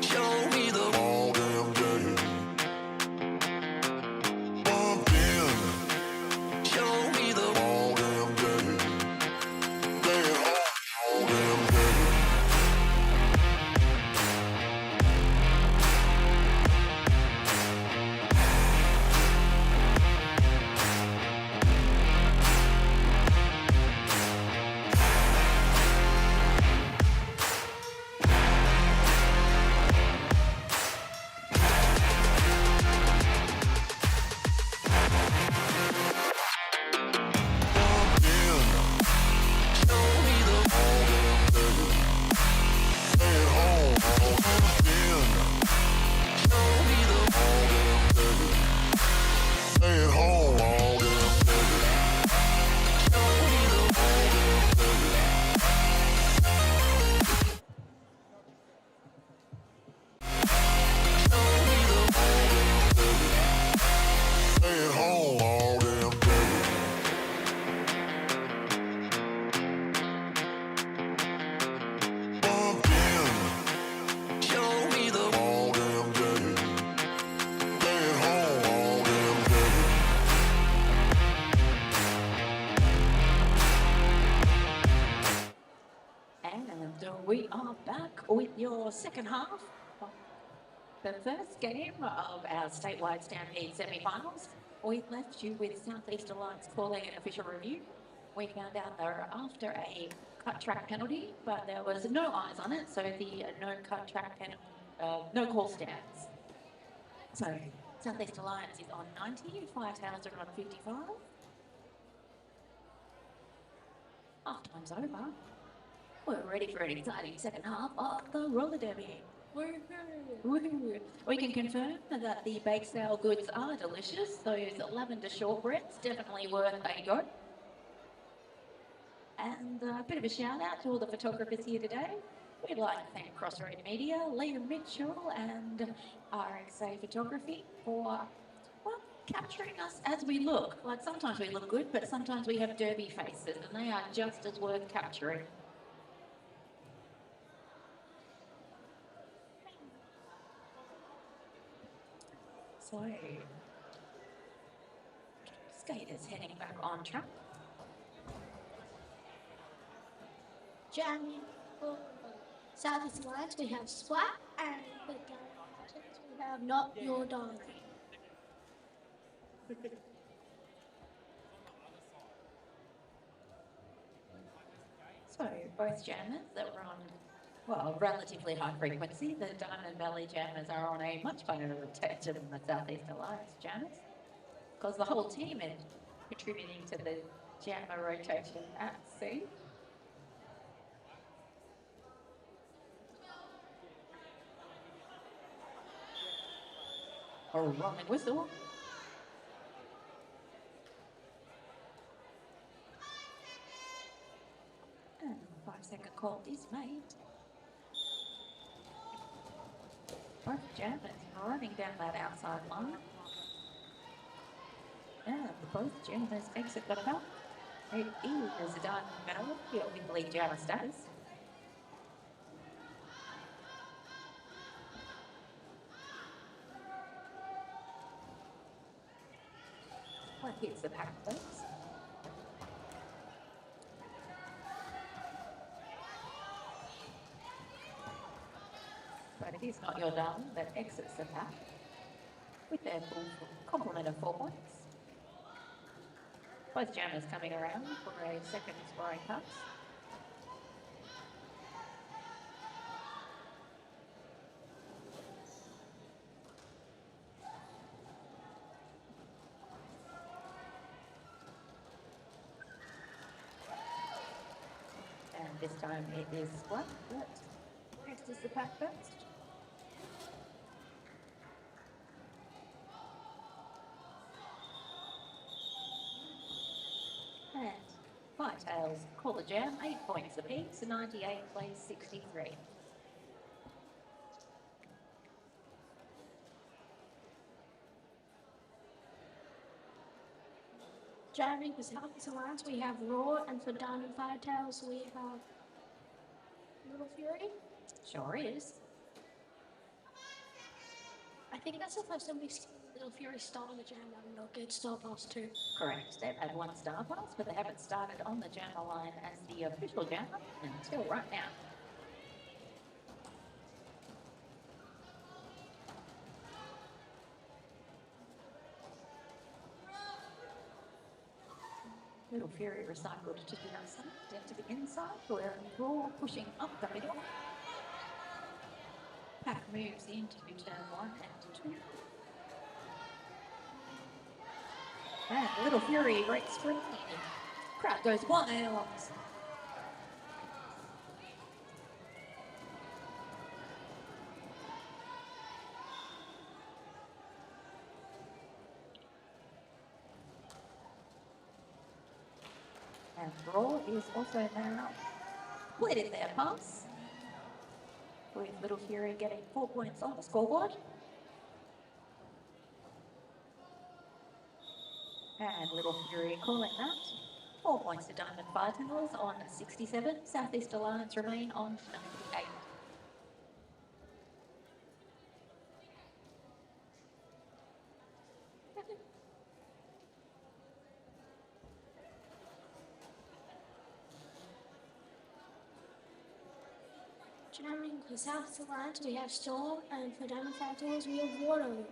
Show me the all damn day. Bumped in. Show me the all damn day. Stay at home all damn day. Bumped in. Show me the all damn day. Stay at home all bumped in. Show me the all damn day. Stay at home all damn day. Show me the all damn day. Show me the all damn day. Stay at home all damn day. Bumped in. Show me the all damn day. Stay at home all damn day. And we are back with your second half. The first game of our Statewide Stampede semi-finals. We left you with Southeast Alliance calling an official review. We found out they were after a cut track penalty, but there was no eyes on it, so the no cut track penalty, no call stands. So Southeast Alliance is on 90, Firetails are on 55. Half time's over. We're ready for an exciting second half of the roller derby. Woohoo! We can confirm that the bake sale goods are delicious. Those lavender shortbreads definitely worth a go. And a bit of a shout out to all the photographers here today. We'd like to thank Crossroad Media, Liam Mitchell and RXA Photography for, well, capturing us as we look. Like sometimes we look good, but sometimes we have derby faces and they are just as worth capturing. So, skaters heading back on track. Jamming for Southeast Alliance, we have Splat, and for Krakens, we have Not Your Dog. So both jammers that were on Well, relatively high frequency. The Diamond Valley Jammers are on a much higher rotation than the Southeast Alliance Jammers, because the whole team is contributing to the jammer rotation at sea. Or a rolling whistle. And a 5-second call is made. Both jammers running down that outside line. And both jammers exit the pack. It is a Diamond Valley with lead jammer status. What hits the pack first? But it is not your darling that exits the pack with their full complement of 4 points. Both jammers coming around for a second scoring pass. And this time it is one, but next is the pack first. And Firetails call the jam, 8 points apiece, 98 plays 63. Jamming for Southeast Alliance, we have Raw, and for Diamond Firetails, we have Little Fury. Sure is. I think that's the first time we've seen Little Fury start on the jam and not get star pass too. Correct. They've had 1 star pass, but they haven't started on the jammer line as the official jammer until right now. Little Fury recycled to the outside, down to the inside, where Raw pushing up the middle. Pack moves into turn 1 and 2. And Little Fury breaks free. Crowd goes wild. And Raw is also now completed their pass, with Little Fury getting 4 points on the scoreboard. And Little Fury calling that. 4 points to Diamond Firetails on 67. Southeast Alliance remain on 98. Jamming for Southeast Alliance, we have Storm, and for Diamond Firetails, we have Warragul.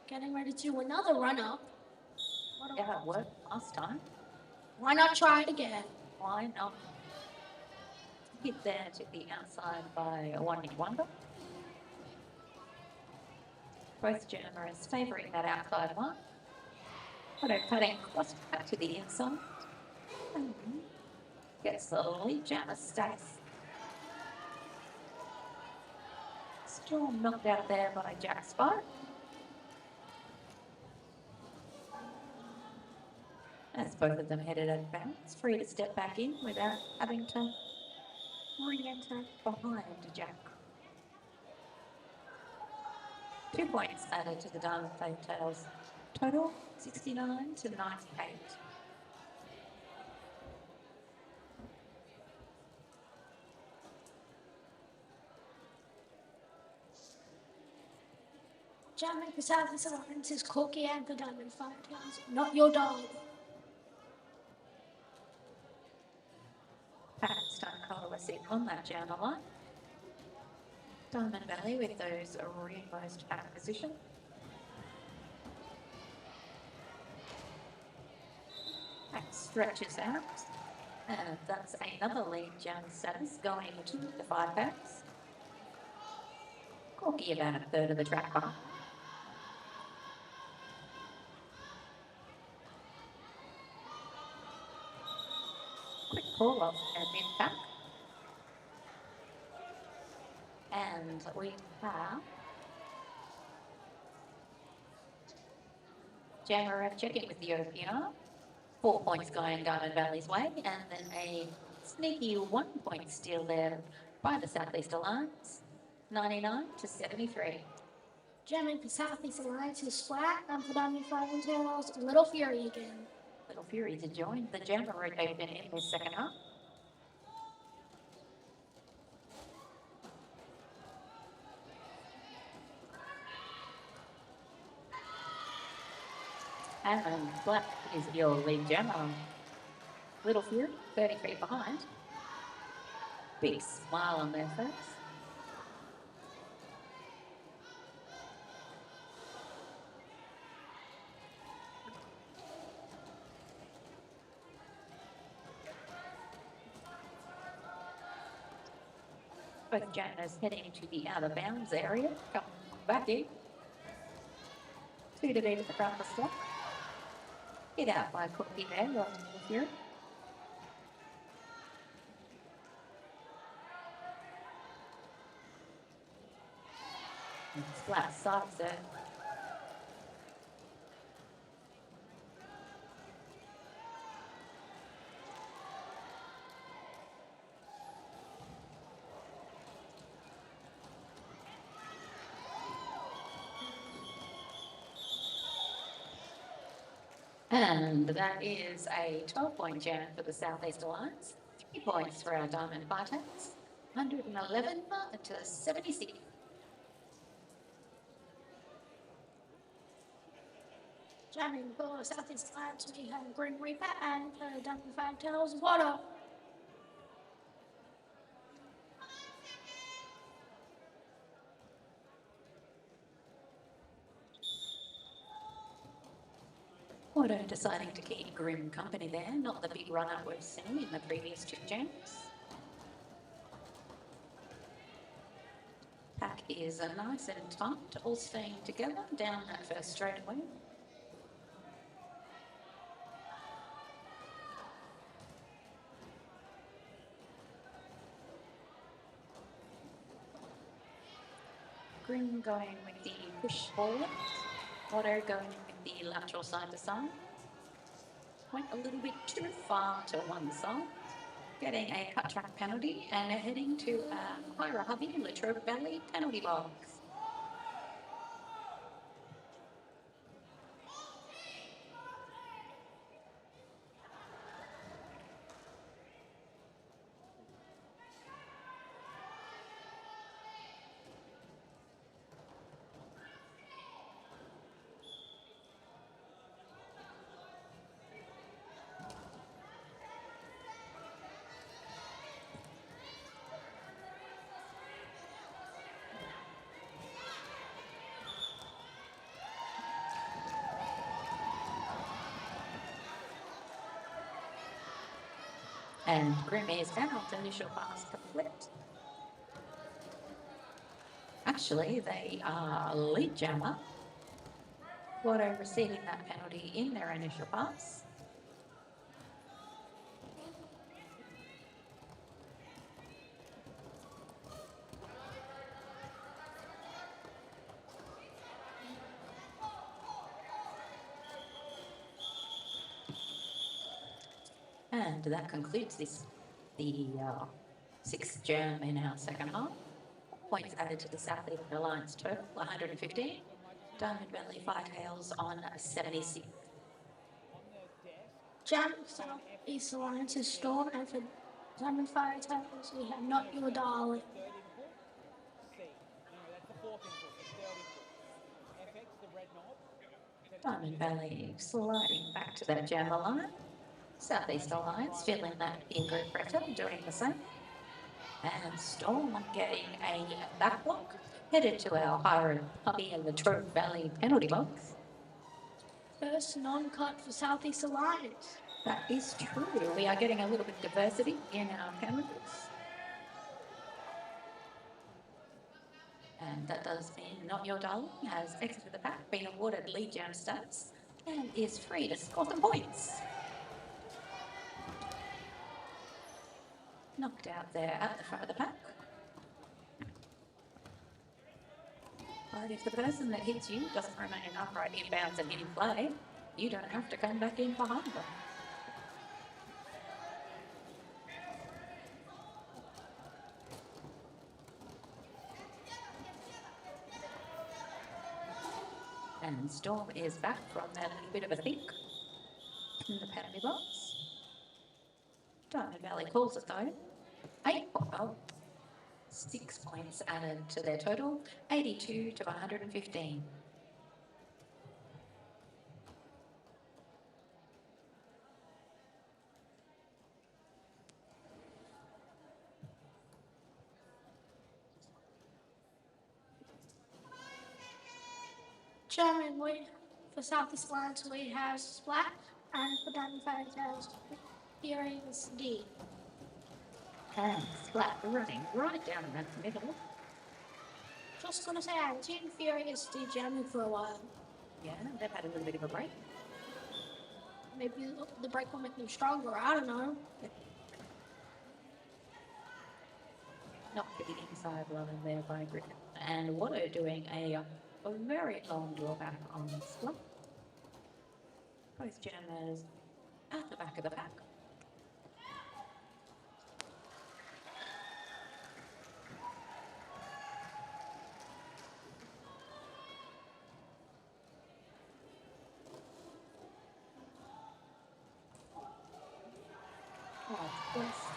Getting ready to do another run-up. Yeah, it worked last time. Why not try it again? Why not? Hit there to the outside by a 1-hit wonder. Both jammers favouring that outside one. Auto cutting across back to the inside. And gets the lead jammer status. Storm knocked out there by Jack Spot. As both of them headed at bounds, free to step back in without having to re-enter behind Jack. 2 points added to the Diamond Firetails. Total 69 to 98. Jamming for Southeast Alliance is Corky, and for Diamond Firetails, not your dog. Pakistan colourless in on that jammer line. Diamond Valley with those rearmost pack position. Pack stretches out And that's another lead jam status going to the 5 packs. Corky about a third of the track behind. Quick call off at mid-pack. And we have Jammer checking with the OPR. 4 points going Diamond Valley's way, and then a sneaky 1 point steal there by the Southeast Alliance, 99 to 73. Jamming for Southeast Alliance is flat, and for Diamond 5 and Tails, Little Fury again. Little Fury to join the Jammer rotation in this second half. And Black is your lead jammer. Little Fury, 30 feet behind. Big smile on their face. Both jammers heading to the out of bounds area. Come back in. 2 to beat at the front of the slot. Get out by Cookie there, right in the Fury. It's flat sides there. And that is a 12-point jam for the Southeast Alliance. 3 points for our Diamond Fighters. 111 to 76. Jamming for Southeast Alliance, we have Grim Reaper, and for Diamond 5 Tails, Water. Auto deciding to keep Grim company there, not the big run-up we've seen in the previous 2 jams. Pack is nice and tight, all staying together down that first straightaway. Grim going with the push forward. Auto going with the lateral side to side. Went a little bit too far to one side, getting a cut track penalty and heading to Hyra Hubby Latrobe Valley penalty box. And Grim is out, initial pass complete. Actually, they are lead jammer. Auto receiving that penalty in their initial pass. And that concludes the 6th jam in our second half. Points added to the Southeast Alliance total, 115. Diamond Valley Firetails on 76. Jam for Southeast Alliance is Storm, and for Diamond 5 Tails, we have Not Your Darling. Diamond Valley sliding back to that jam line. Southeast Alliance feeling that in-group pressure, doing the same. And Storm getting a back block, headed to our Hyra Hubby and Latrobe Valley penalty box. First non-cut for Southeast Alliance. That is true. We are getting a little bit of diversity in our canvases. And that does mean Not Your Darling has exited the pack, been awarded lead jam status, and is free to score some points. Knocked out there at the front of the pack. But if the person that hits you doesn't remain upright in bounds and in play, you don't have to come back in behind them. And Storm is back from that little bit of a think in the penalty box. Diamond Valley calls it though. 6 points added to their total, 82 to 115. German, for Southeast Lines, we have Splat, and for Diamond Firetails, Furious D. And Splat running right down in that middle. Just gonna say, I haven't seen Furious D jamming for a while. Yeah, they've had a little bit of a break. Maybe the break will make them stronger, I don't know. Not to the inside line there by Griffin. And Watto doing a very long drawback on Splat. Both jammers at the back of the pack.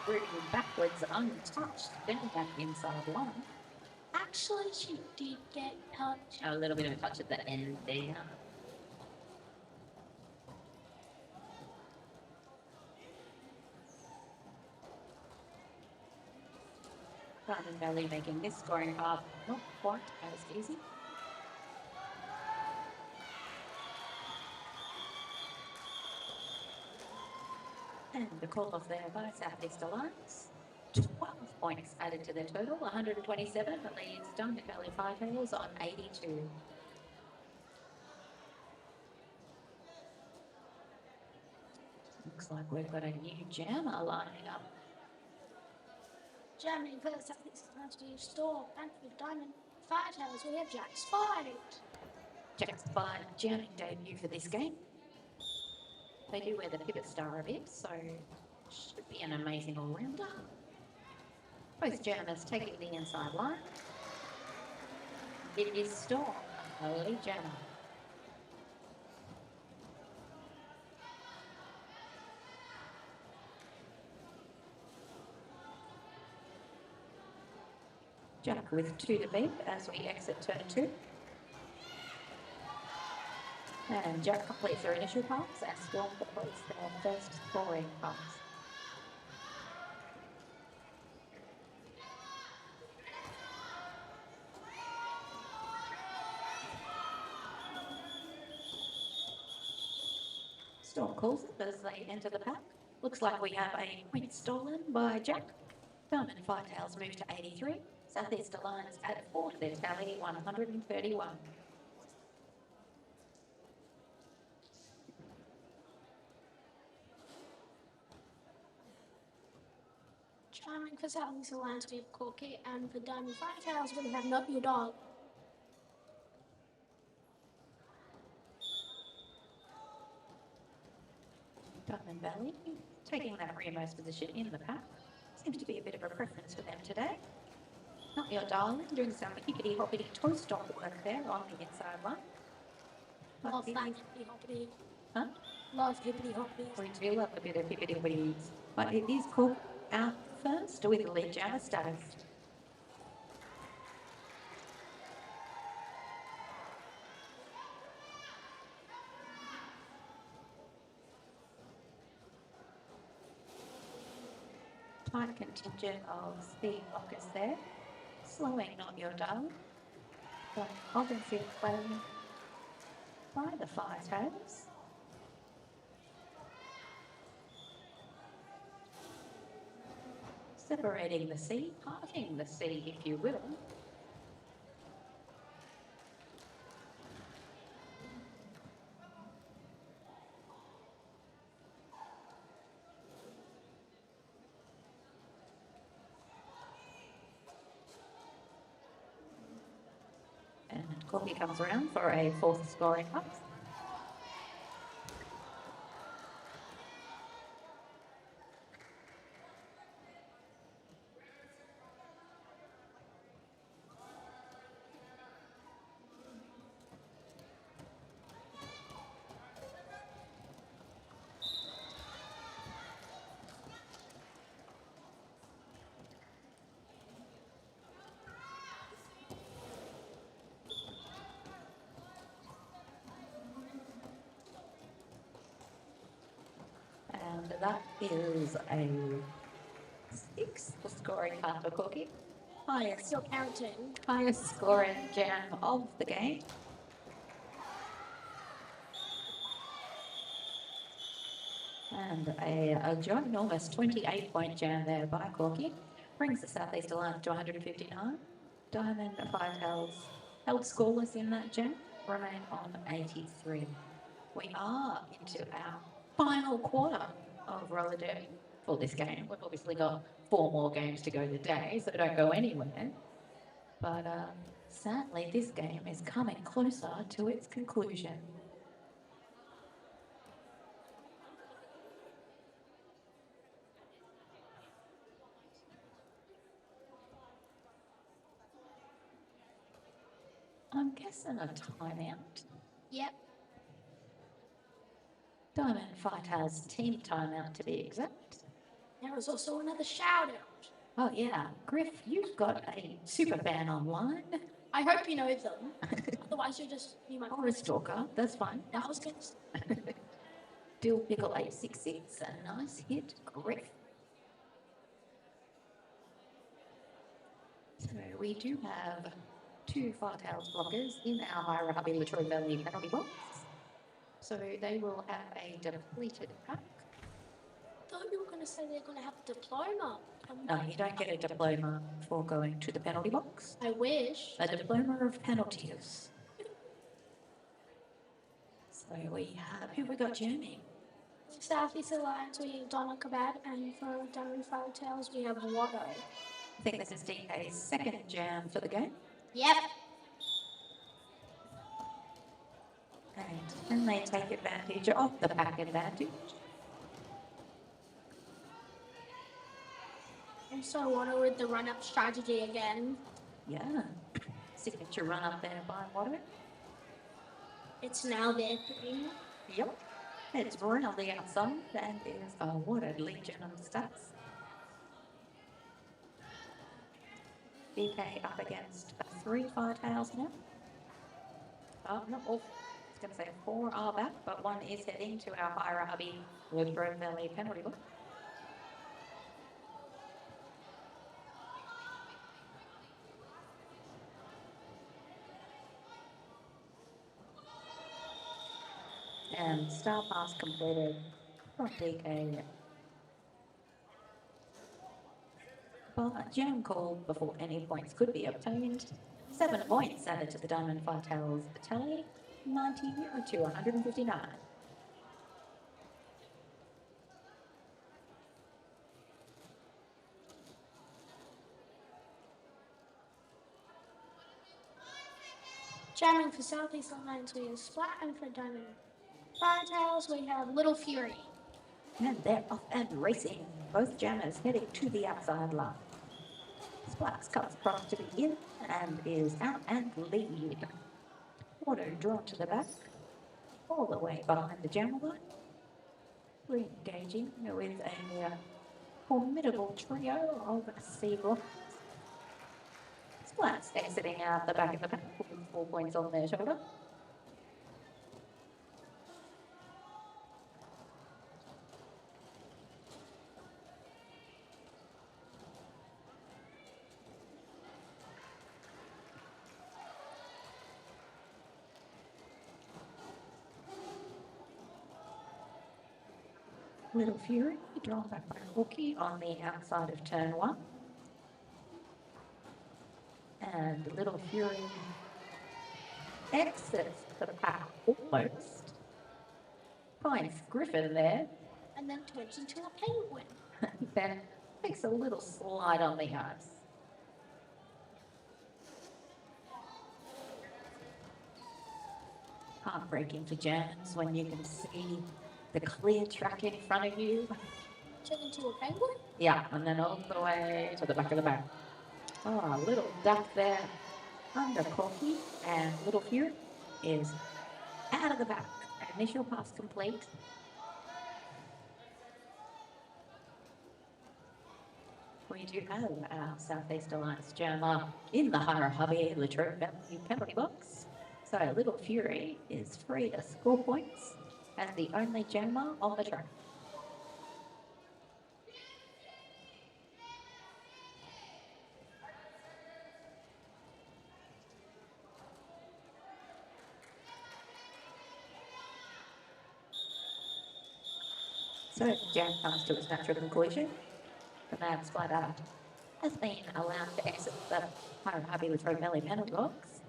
Rooting backwards untouched, then back inside line. Actually, she did get touched. A little bit of a touch at the end there. Diamond Valley making this scoring path not quite as easy. And the call off there by Southeast Alliance. 12 points added to their total, 127. That leaves Diamond Valley Firetails on 82. Looks like we've got a new jammer lining up. Jamming for the Southeast Lines, we have Storm, and for Diamond Firetails, we have Jack Spide. Jack Spide jamming debut for this game. They do wear the pivot star a bit, so should be an amazing all-rounder. Both jammers taking the inside line. It is Storm, a lead jammer. Jack with 2 to beat as we exit turn 2. And Jack completes their initial pass and Storm completes their first scoring pass. Storm calls it as they enter the pack. Looks like we have a point stolen by Jack. Diamond Firetails move to 83. Southeast Alliance add 4 to their tally, 131. Charming for Southeast Alliance, we have Corky, and for Diamond Firetails, we have Not Your Dog. Diamond Valley taking that rearmost position in the pack. Seems to be a bit of a preference for them today. Not Your Darling doing some hippity-hoppity toast off work there on the inside line. Love that hippity hoppity. Huh? Love hippity hoppity. We do love a bit of hippity-hoppities. But it is called out first with lead jammer status. Tight contingent of speed blockers there. Slowing Not Your Darling. But offensive play by the Firetails. separating the sea, parting the sea, if you will. And Corky comes around for a fourth scoring up. And that is a sixth scoring part for Corky. Highest, Still counting. highest scoring jam of the game. And a ginormous 28-point jam there by Corky. Brings the Southeast Alliance to 159. Diamond Five held scoreless in that jam, remain on 83. We are into our final quarter of roller derby for this game. We've obviously got 4 more games to go today, so don't go anywhere. But sadly, this game is coming closer to its conclusion. I'm guessing a timeout. Yep. Diamond Firetail's team timeout to be exact. There was also another shout out. Oh yeah, Griff, you've got a super fan online. I hope you know them. Otherwise, you'll just be my Or a stalker, that's fine. I was going to say. Dill Pickle 866, a nice hit, Griff. So we do have 2 Firetails blockers in our High Latrobe Valley penalty box. So they will have a depleted pack. I thought you were going to say they're going to have a diploma. No, you don't get a diploma for going to the penalty box. I wish. A diploma of penalties. So we have, who we got jamming? Southeast Alliance, we have Donna Kabad, and for Diamond Firetails, we have Watto. I think this is DK's second jam for the game. Yep. And can they take advantage of the pack advantage? Also, Watto with the run-up strategy again. Yeah. Signature run up there by Water. It's now their thing. Yep. It's round the outside and is awarded Legion of Stats. DK up against 3 Firetails now. Oh, not all. I was going to say 4 are back, but 1 is heading to our High Latrobe Valley penalty book. And Star Pass completed from DK. But jam called before any points could be obtained. 7 points added to the Diamond Firetails tally, 90 to 159. Jamming for Southeast Alliance, we have Splat, and for Diamond Firetails, we have Little Fury. And they're off and racing. Both jammers heading to the outside line. Splats cuts across to the in and is out and lead. Water drawn to the back, all the way behind the jammer line. Re-engaging with a formidable trio of sea blockers. Splats exiting out the back of the pack with 4 points on their shoulder. Little Fury drawn back by Hooky on the outside of turn 1. And Little Fury exits the pack almost. Finds Griffin there, And then turns into a penguin. then takes a little slide on the ice. Heartbreaking for Germans when you can see the clear track in front of you. Turn into a penguin? Yeah, and then all the way to the back of the bag. Oh, a little duck there under Corky, and Little Fury is out of the back. Initial pass complete. We do have our Southeast Alliance jammer in the Hubby Latrobe penalty box. So Little Fury is free to score points as the only jammer on the track. So the jam comes to its natural conclusion. The mad splatter has been allowed to exit the Hubby Latrobe penalty box.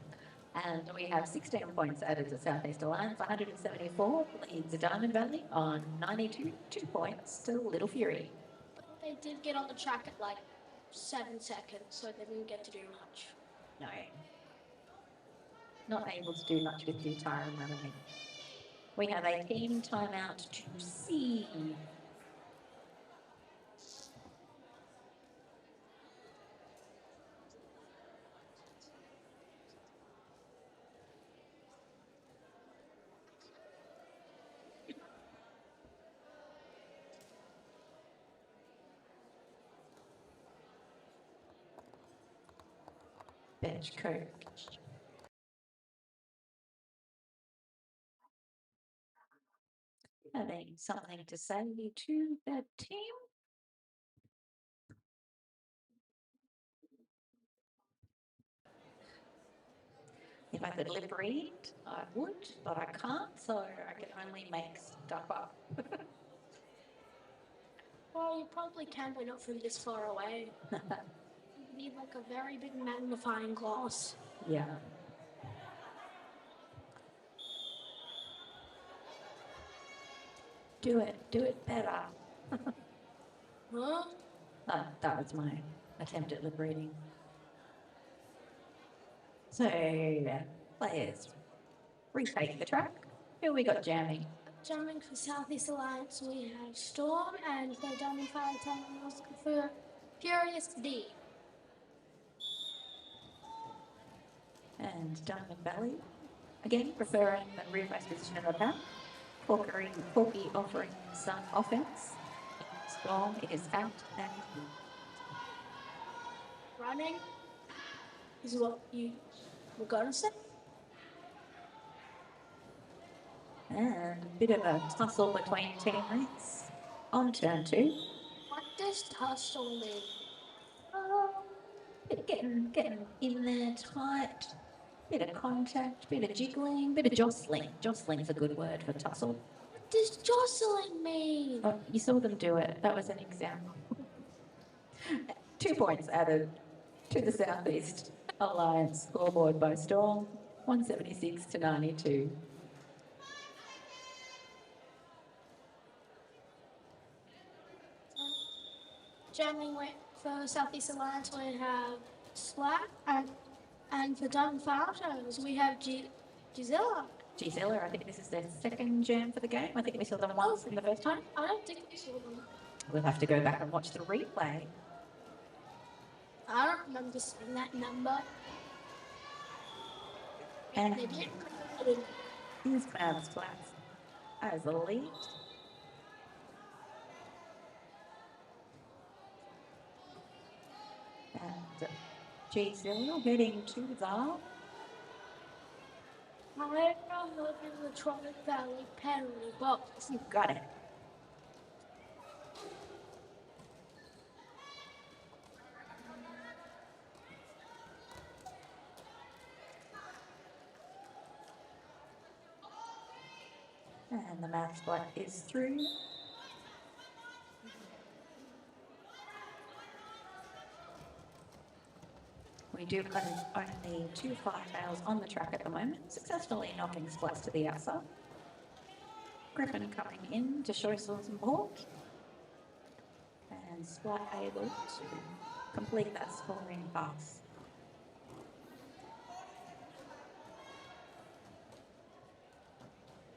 And we have 16 points added to Southeast Alliance. 174 leads the Diamond Valley on 92, 2 points to Little Fury. They did get on the track at like 7 seconds, so they didn't get to do much. No. Not able to do much with the entire run. We have a team timeout to see. Bench coach. Having something to say to the team. If I could lip read, I would, but I can't, so I can only make stuff up. Well, you probably can, but not from this far away. You need like a very big magnifying glass. Yeah. Do it better. Huh? That was my attempt at lip reading. So, players retake the track. Who we got jamming? Jamming for Southeast Alliance, we have Storm, and for Diamond Fire Towers for Furious D. And Diamond Valley, again, preferring the rear-face position of the pack. Corky offering some offense. Storm is out and Running is what you were going to say. and a bit of a tussle between teammates on turn 2. What does tussle mean? Bit getting in there tight, bit of contact, bit of jiggling, bit of jostling. Jostling is a good word for tussle. What does jostling mean? Oh, you saw them do it. That was an example. 2 points added to the Southeast Alliance scoreboard by Storm, 176 to 92. Jamming for Southeast Alliance, we have Slack, and for Diamond Photos, we have Gisela. Gisela, I think this is their second jam for the game. I think we saw them once in the first time. I don't think we saw them. We'll have to go back and watch the replay. I don't remember seeing that number. And They didn't. these Mavs flats as the lead. And Gisela heading to the I don't know if the Tropic Valley penalty box. You got it. And the math spot is through. We do have only 2 firetails on the track at the moment, successfully knocking Splats to the outside. Griffin coming in to show some support. And Splat able to complete that scoring pass.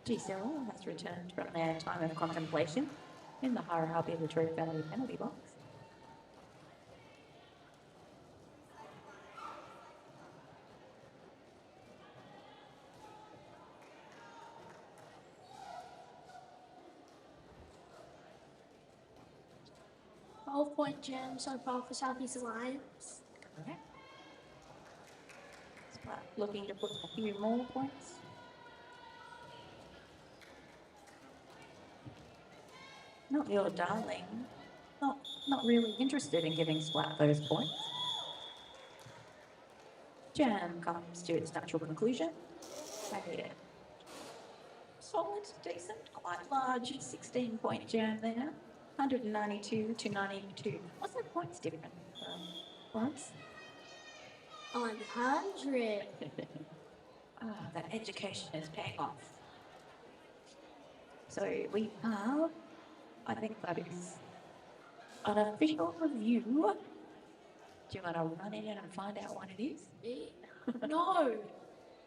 GCL has returned from their time of contemplation in the Warragul Victoria Valley penalty box. Point jam so far for Southeast Alliance. Okay. Splat looking to put a few more points. Not your darling. Not really interested in giving Splat those points. Jam comes to its natural conclusion. A solid, decent, quite large 16-point jam there. 192 to 92. What's that points difference? Once? 100. That education is paying off. So we have, I think that is an official review. Do you want to run in and find out what it is? No,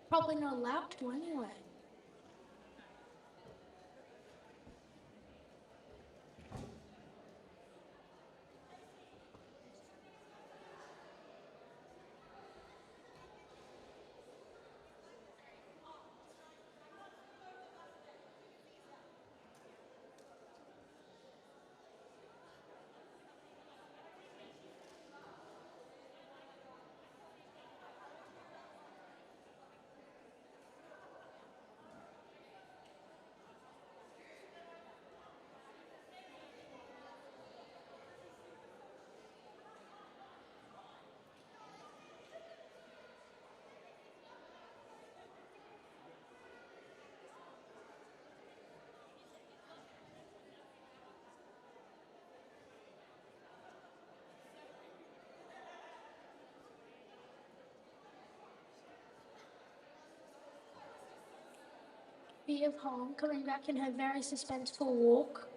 probably not allowed to anyway. Of home coming back in her very suspenseful walk.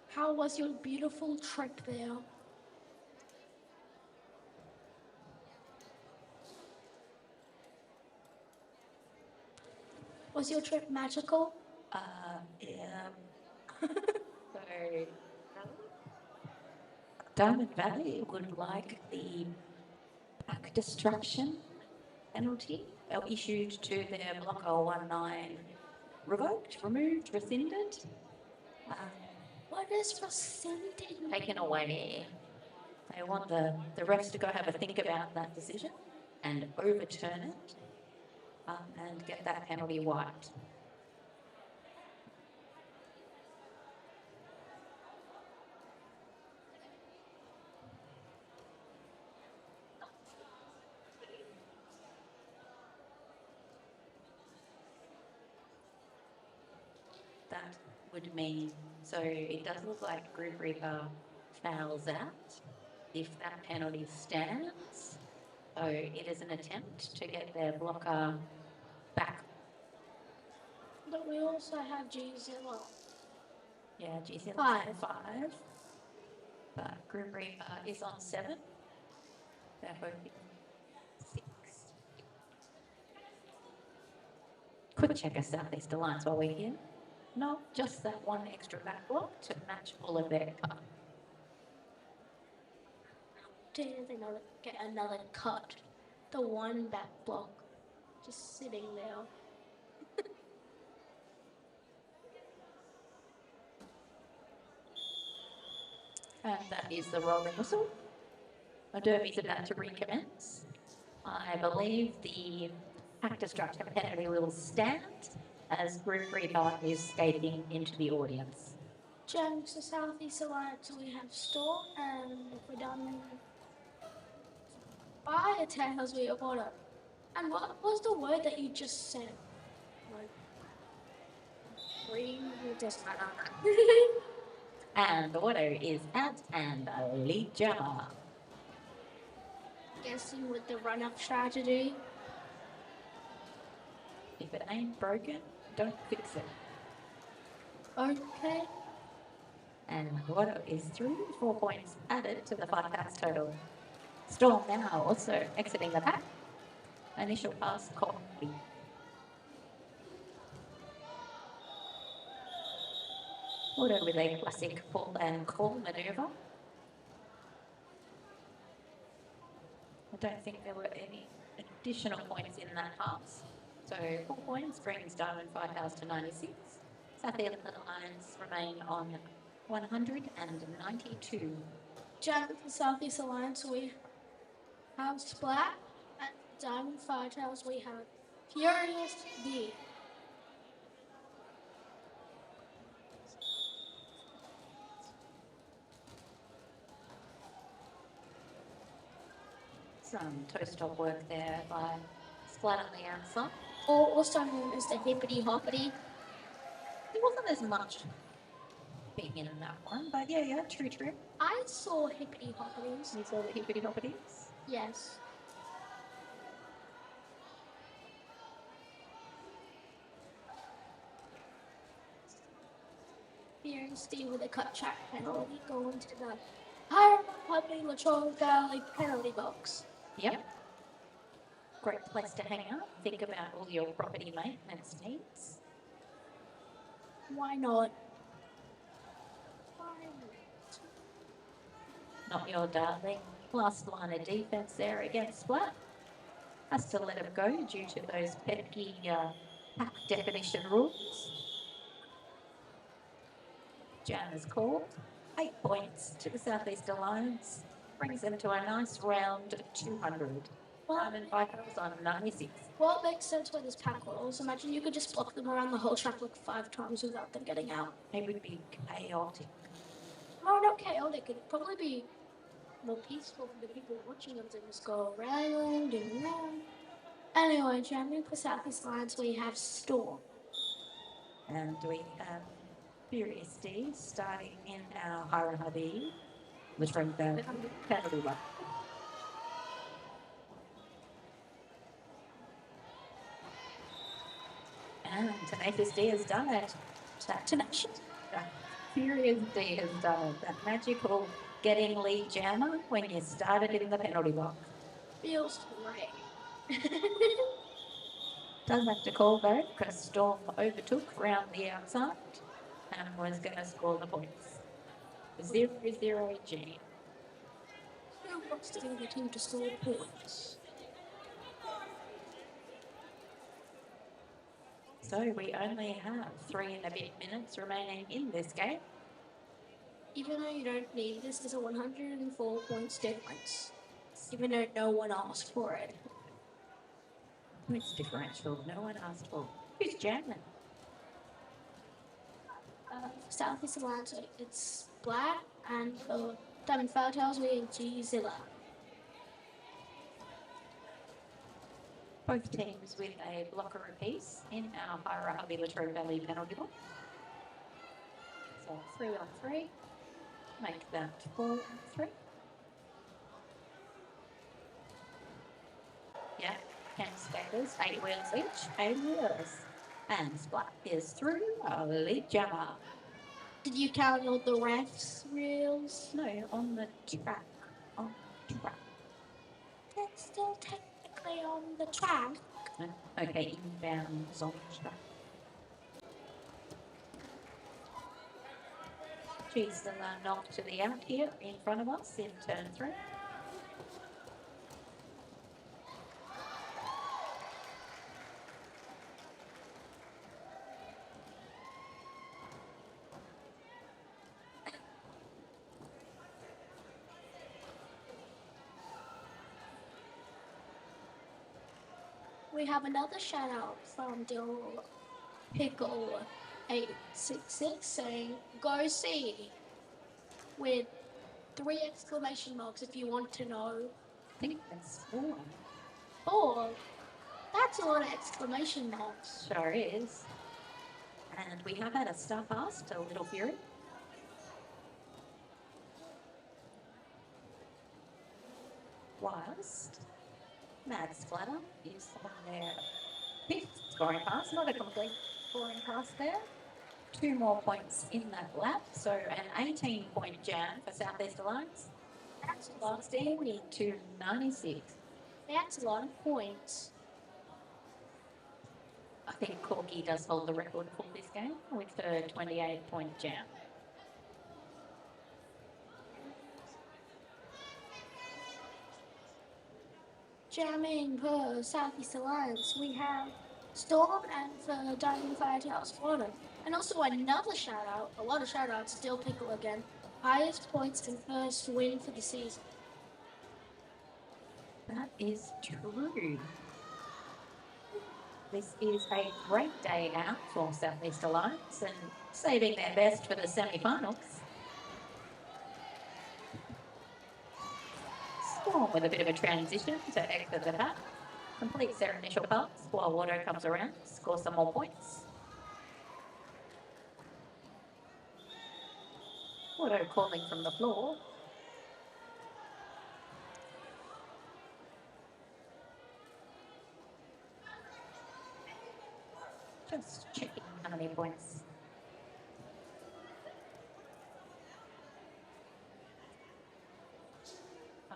How was your beautiful trip there? Was your trip magical? Yeah. So, Diamond Valley would like the pack destruction penalty issued to their blocker 19 revoked, removed, rescinded, What is rescinded? taken away. They want the refs to go have a think about that decision and overturn it and get that penalty wiped. That would mean, so it does look like Group Reaper fouls out if that penalty stands. So it is an attempt to get their blocker back. But we also have G0. Yeah, GC 5. 5. But Group Reaper is on 7. They're hoping 6. Quick check of Southeast Alliance while we're here. No, just that one extra back block to match all of their cut. Didn't they not get another cut? The one back block just sitting there. And that is the rolling whistle. The derby's about to recommence. I believe the pack destruction penalty will stand as Group Reaper is skating into the audience. James, the Southeast Alliance, we have Storm, and if we're done Firetails, we have Water. And what was the word that you just said? Like, green, just And the auto is out and a lead jammer. Guessing with the run-up strategy. If it ain't broken, don't fix it. Okay. And the auto is through, 4 points added to the 5 pass total. Storm now also exiting the pack. Initial pass complete. Auto with a classic pull and call manoeuvre. I don't think there were any additional points in that pass. So 4 points brings Diamond 5 House to 96. South Island Alliance remain on 192. Jam for Southeast Alliance, we have Splat. At Diamond Firetails, we have Furious D. Some toe-stop work there by Splat on the outside. Or also known as the Hippity Hoppity. There wasn't as much being in that one, but yeah, true. I saw Hippity Hoppities. You saw the hippity hoppities? Yes. Furious D with a cut track penalty going to the higher Public Latrobe Valley penalty box. Yep. Great place to hang out. Think about all your property maintenance needs. Why not? Not your darling. Last line of defence there against Splat. Has to let him go due to those pesky pack definition rules. Jam is called. 8 points to the Southeast Alliance. Brings them to a nice round 200. Diamond 5 House on 96. Well, it makes sense with this pack rules. Imagine you could just block them around the whole track like 5 times without them getting out. It would be chaotic. Oh, not chaotic. It'd probably be more peaceful for the people watching them to just go around and around. Anyway, jamming for Southeast Alliance, we have Storm. And we have Furious D starting in our Hara Hubby, which brings the penalty box. And Tenacious D has done it. Furious D has done it. That magical getting lead jammer when you started in the penalty box. Feels great. Does have to call though, because Storm overtook round the outside and was going to score the points. 0-0 G. Who wants to be the team to score points? So we only have 3 and a bit minutes remaining in this game. Even though you don't need this, is a 104 points difference. Even though no one asked for it. Points differential, no one asked for. Who's jamming? Southeast Alliance, it's Black, and for Diamond Firetails, we have G-Zilla. Both teams with a blocker apiece in our Hira Hubby Latrobe Valley penalty box. So 3 on 3. Make that 4 on 3. Yeah, 10 skaters, 8 wheels each, 8 wheels. And Splat is through a lead jammer. Did you count all the refs' reels? No, on the track. On the track. That's still technically on the track. Okay, inbound is on the track. She's the knock to the out here in front of us in turn 3. We have another shout out from Dill Pickle 866 saying, "Go see," with 3 exclamation marks if you want to know. I think that's 4. 4. That's a lot of exclamation marks. Sure is. And we have had a star pass to Little Fury. whilst Mad Splatter is on their 5th scoring pass, not a complete scoring pass there. 2 more points in that lap, so an 18-point jam for Southeast Alliance. That's a lot of 60 points. to 96. That's a lot of points. I think Corky does hold the record for this game with her 28-point jam. Jamming for Southeast Alliance, we have Storm and for Diamond Fire Tales Florida. And also another shout out, a lot of shout outs, Dill Pickle again. Highest points and first win for the season. That is true. This is a great day out for Southeast Alliance and saving their best for the semi-finals. Storm with a bit of a transition to exit the pack. Completes their initial pass while Watto comes around, scores some more points. Watto calling from the floor. Just checking how many points.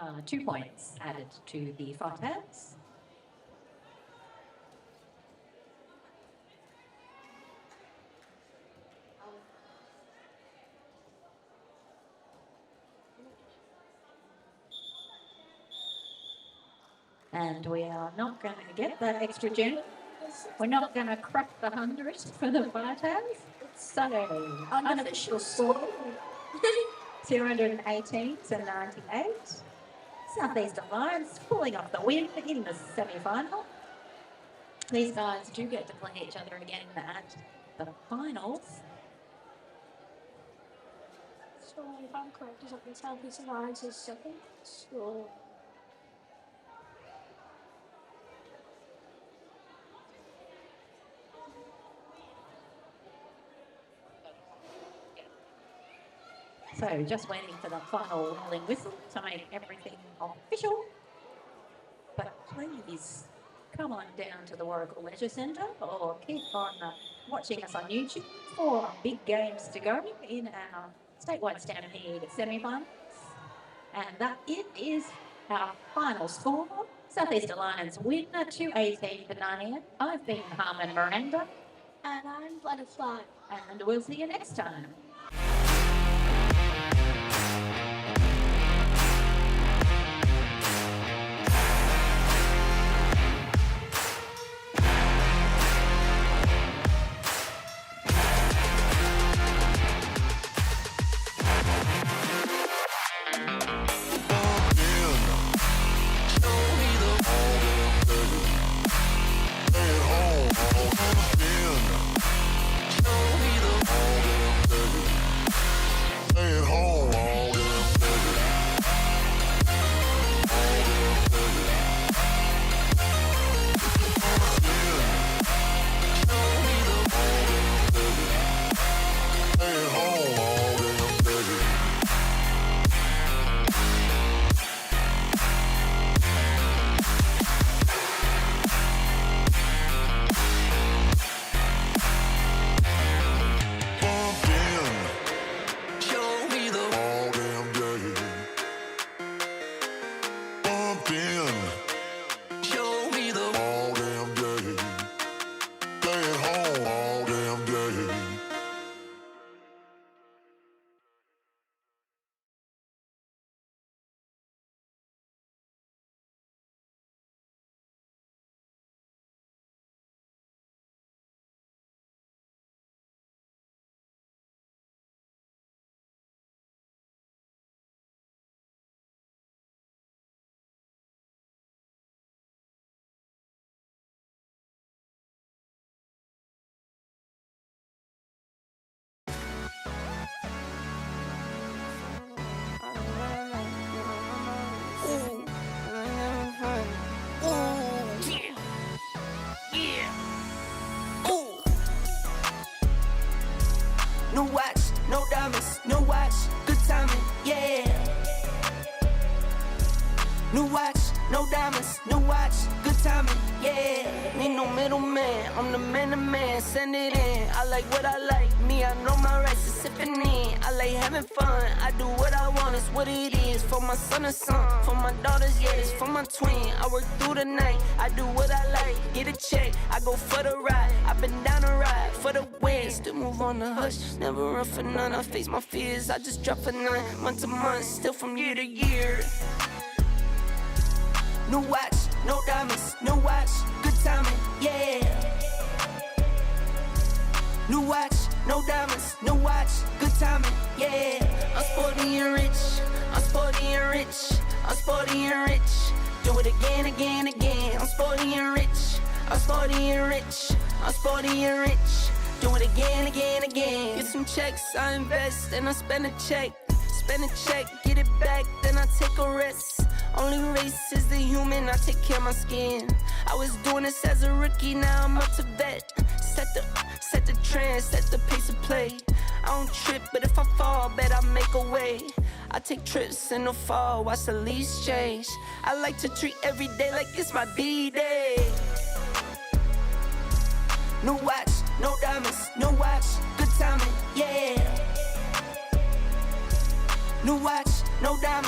Uh, 2 points added to the Fartails. And we are not going to get that extra gem. We're not going to crack the 100 for the Fartails. So, unofficial score 218 to 98. Southeast Alliance pulling off the win in the semi-final. These guys do get to play each other again at the finals. So if I'm correct, is that the Southeast Alliance's second score? So just waiting for the final rolling whistle to make everything official. But please come on down to the Warragul Leisure Centre or keep on watching us on YouTube for big games to go in our Statewide Stampede semi-finals. And that it is our final score. Southeast Alliance win 218 to 98. I've been Harmon Miranda. And I'm Butterfly. And we'll see you next time. No watch, no diamonds, no watch, good timing, yeah. New watch, no diamonds, new watch, good timing, yeah. Need no middleman, I'm the man to man, send it in. I like what I like, me, I know my rights is sipping in. I like having fun, I do what I want, it's what it is. For my son and son, for my daughters, yeah, it's for my twin. I work through the night, I do what I like, get a check, I go for the ride. I've been down the ride for the win, still move on the hush, never run for none. I face my fears, I just drop a 9 month to month, still from year to year. New watch, no diamonds, new watch, good timing, yeah. New watch, no diamonds, new watch, good timing, yeah. I'm sporty and rich, I'm sporty and rich, I'm sporty and rich. Do it again, again, again. I'm sporty and rich, I'm sporty and rich, I'm sporty and rich. Do it again, again, again. Get some checks, I invest, and I spend a check. Spend a check, get it back, then I take a rest. Only race is the human, I take care of my skin. I was doing this as a rookie, now I'm up to vet. Set the trend, set the pace of play. I don't trip, but if I fall, bet I make a way. I take trips in the fall, watch the leaves change. I like to treat every day like it's my B-day. New watch, no diamonds, new watch, good timing, yeah. New watch, no diamonds.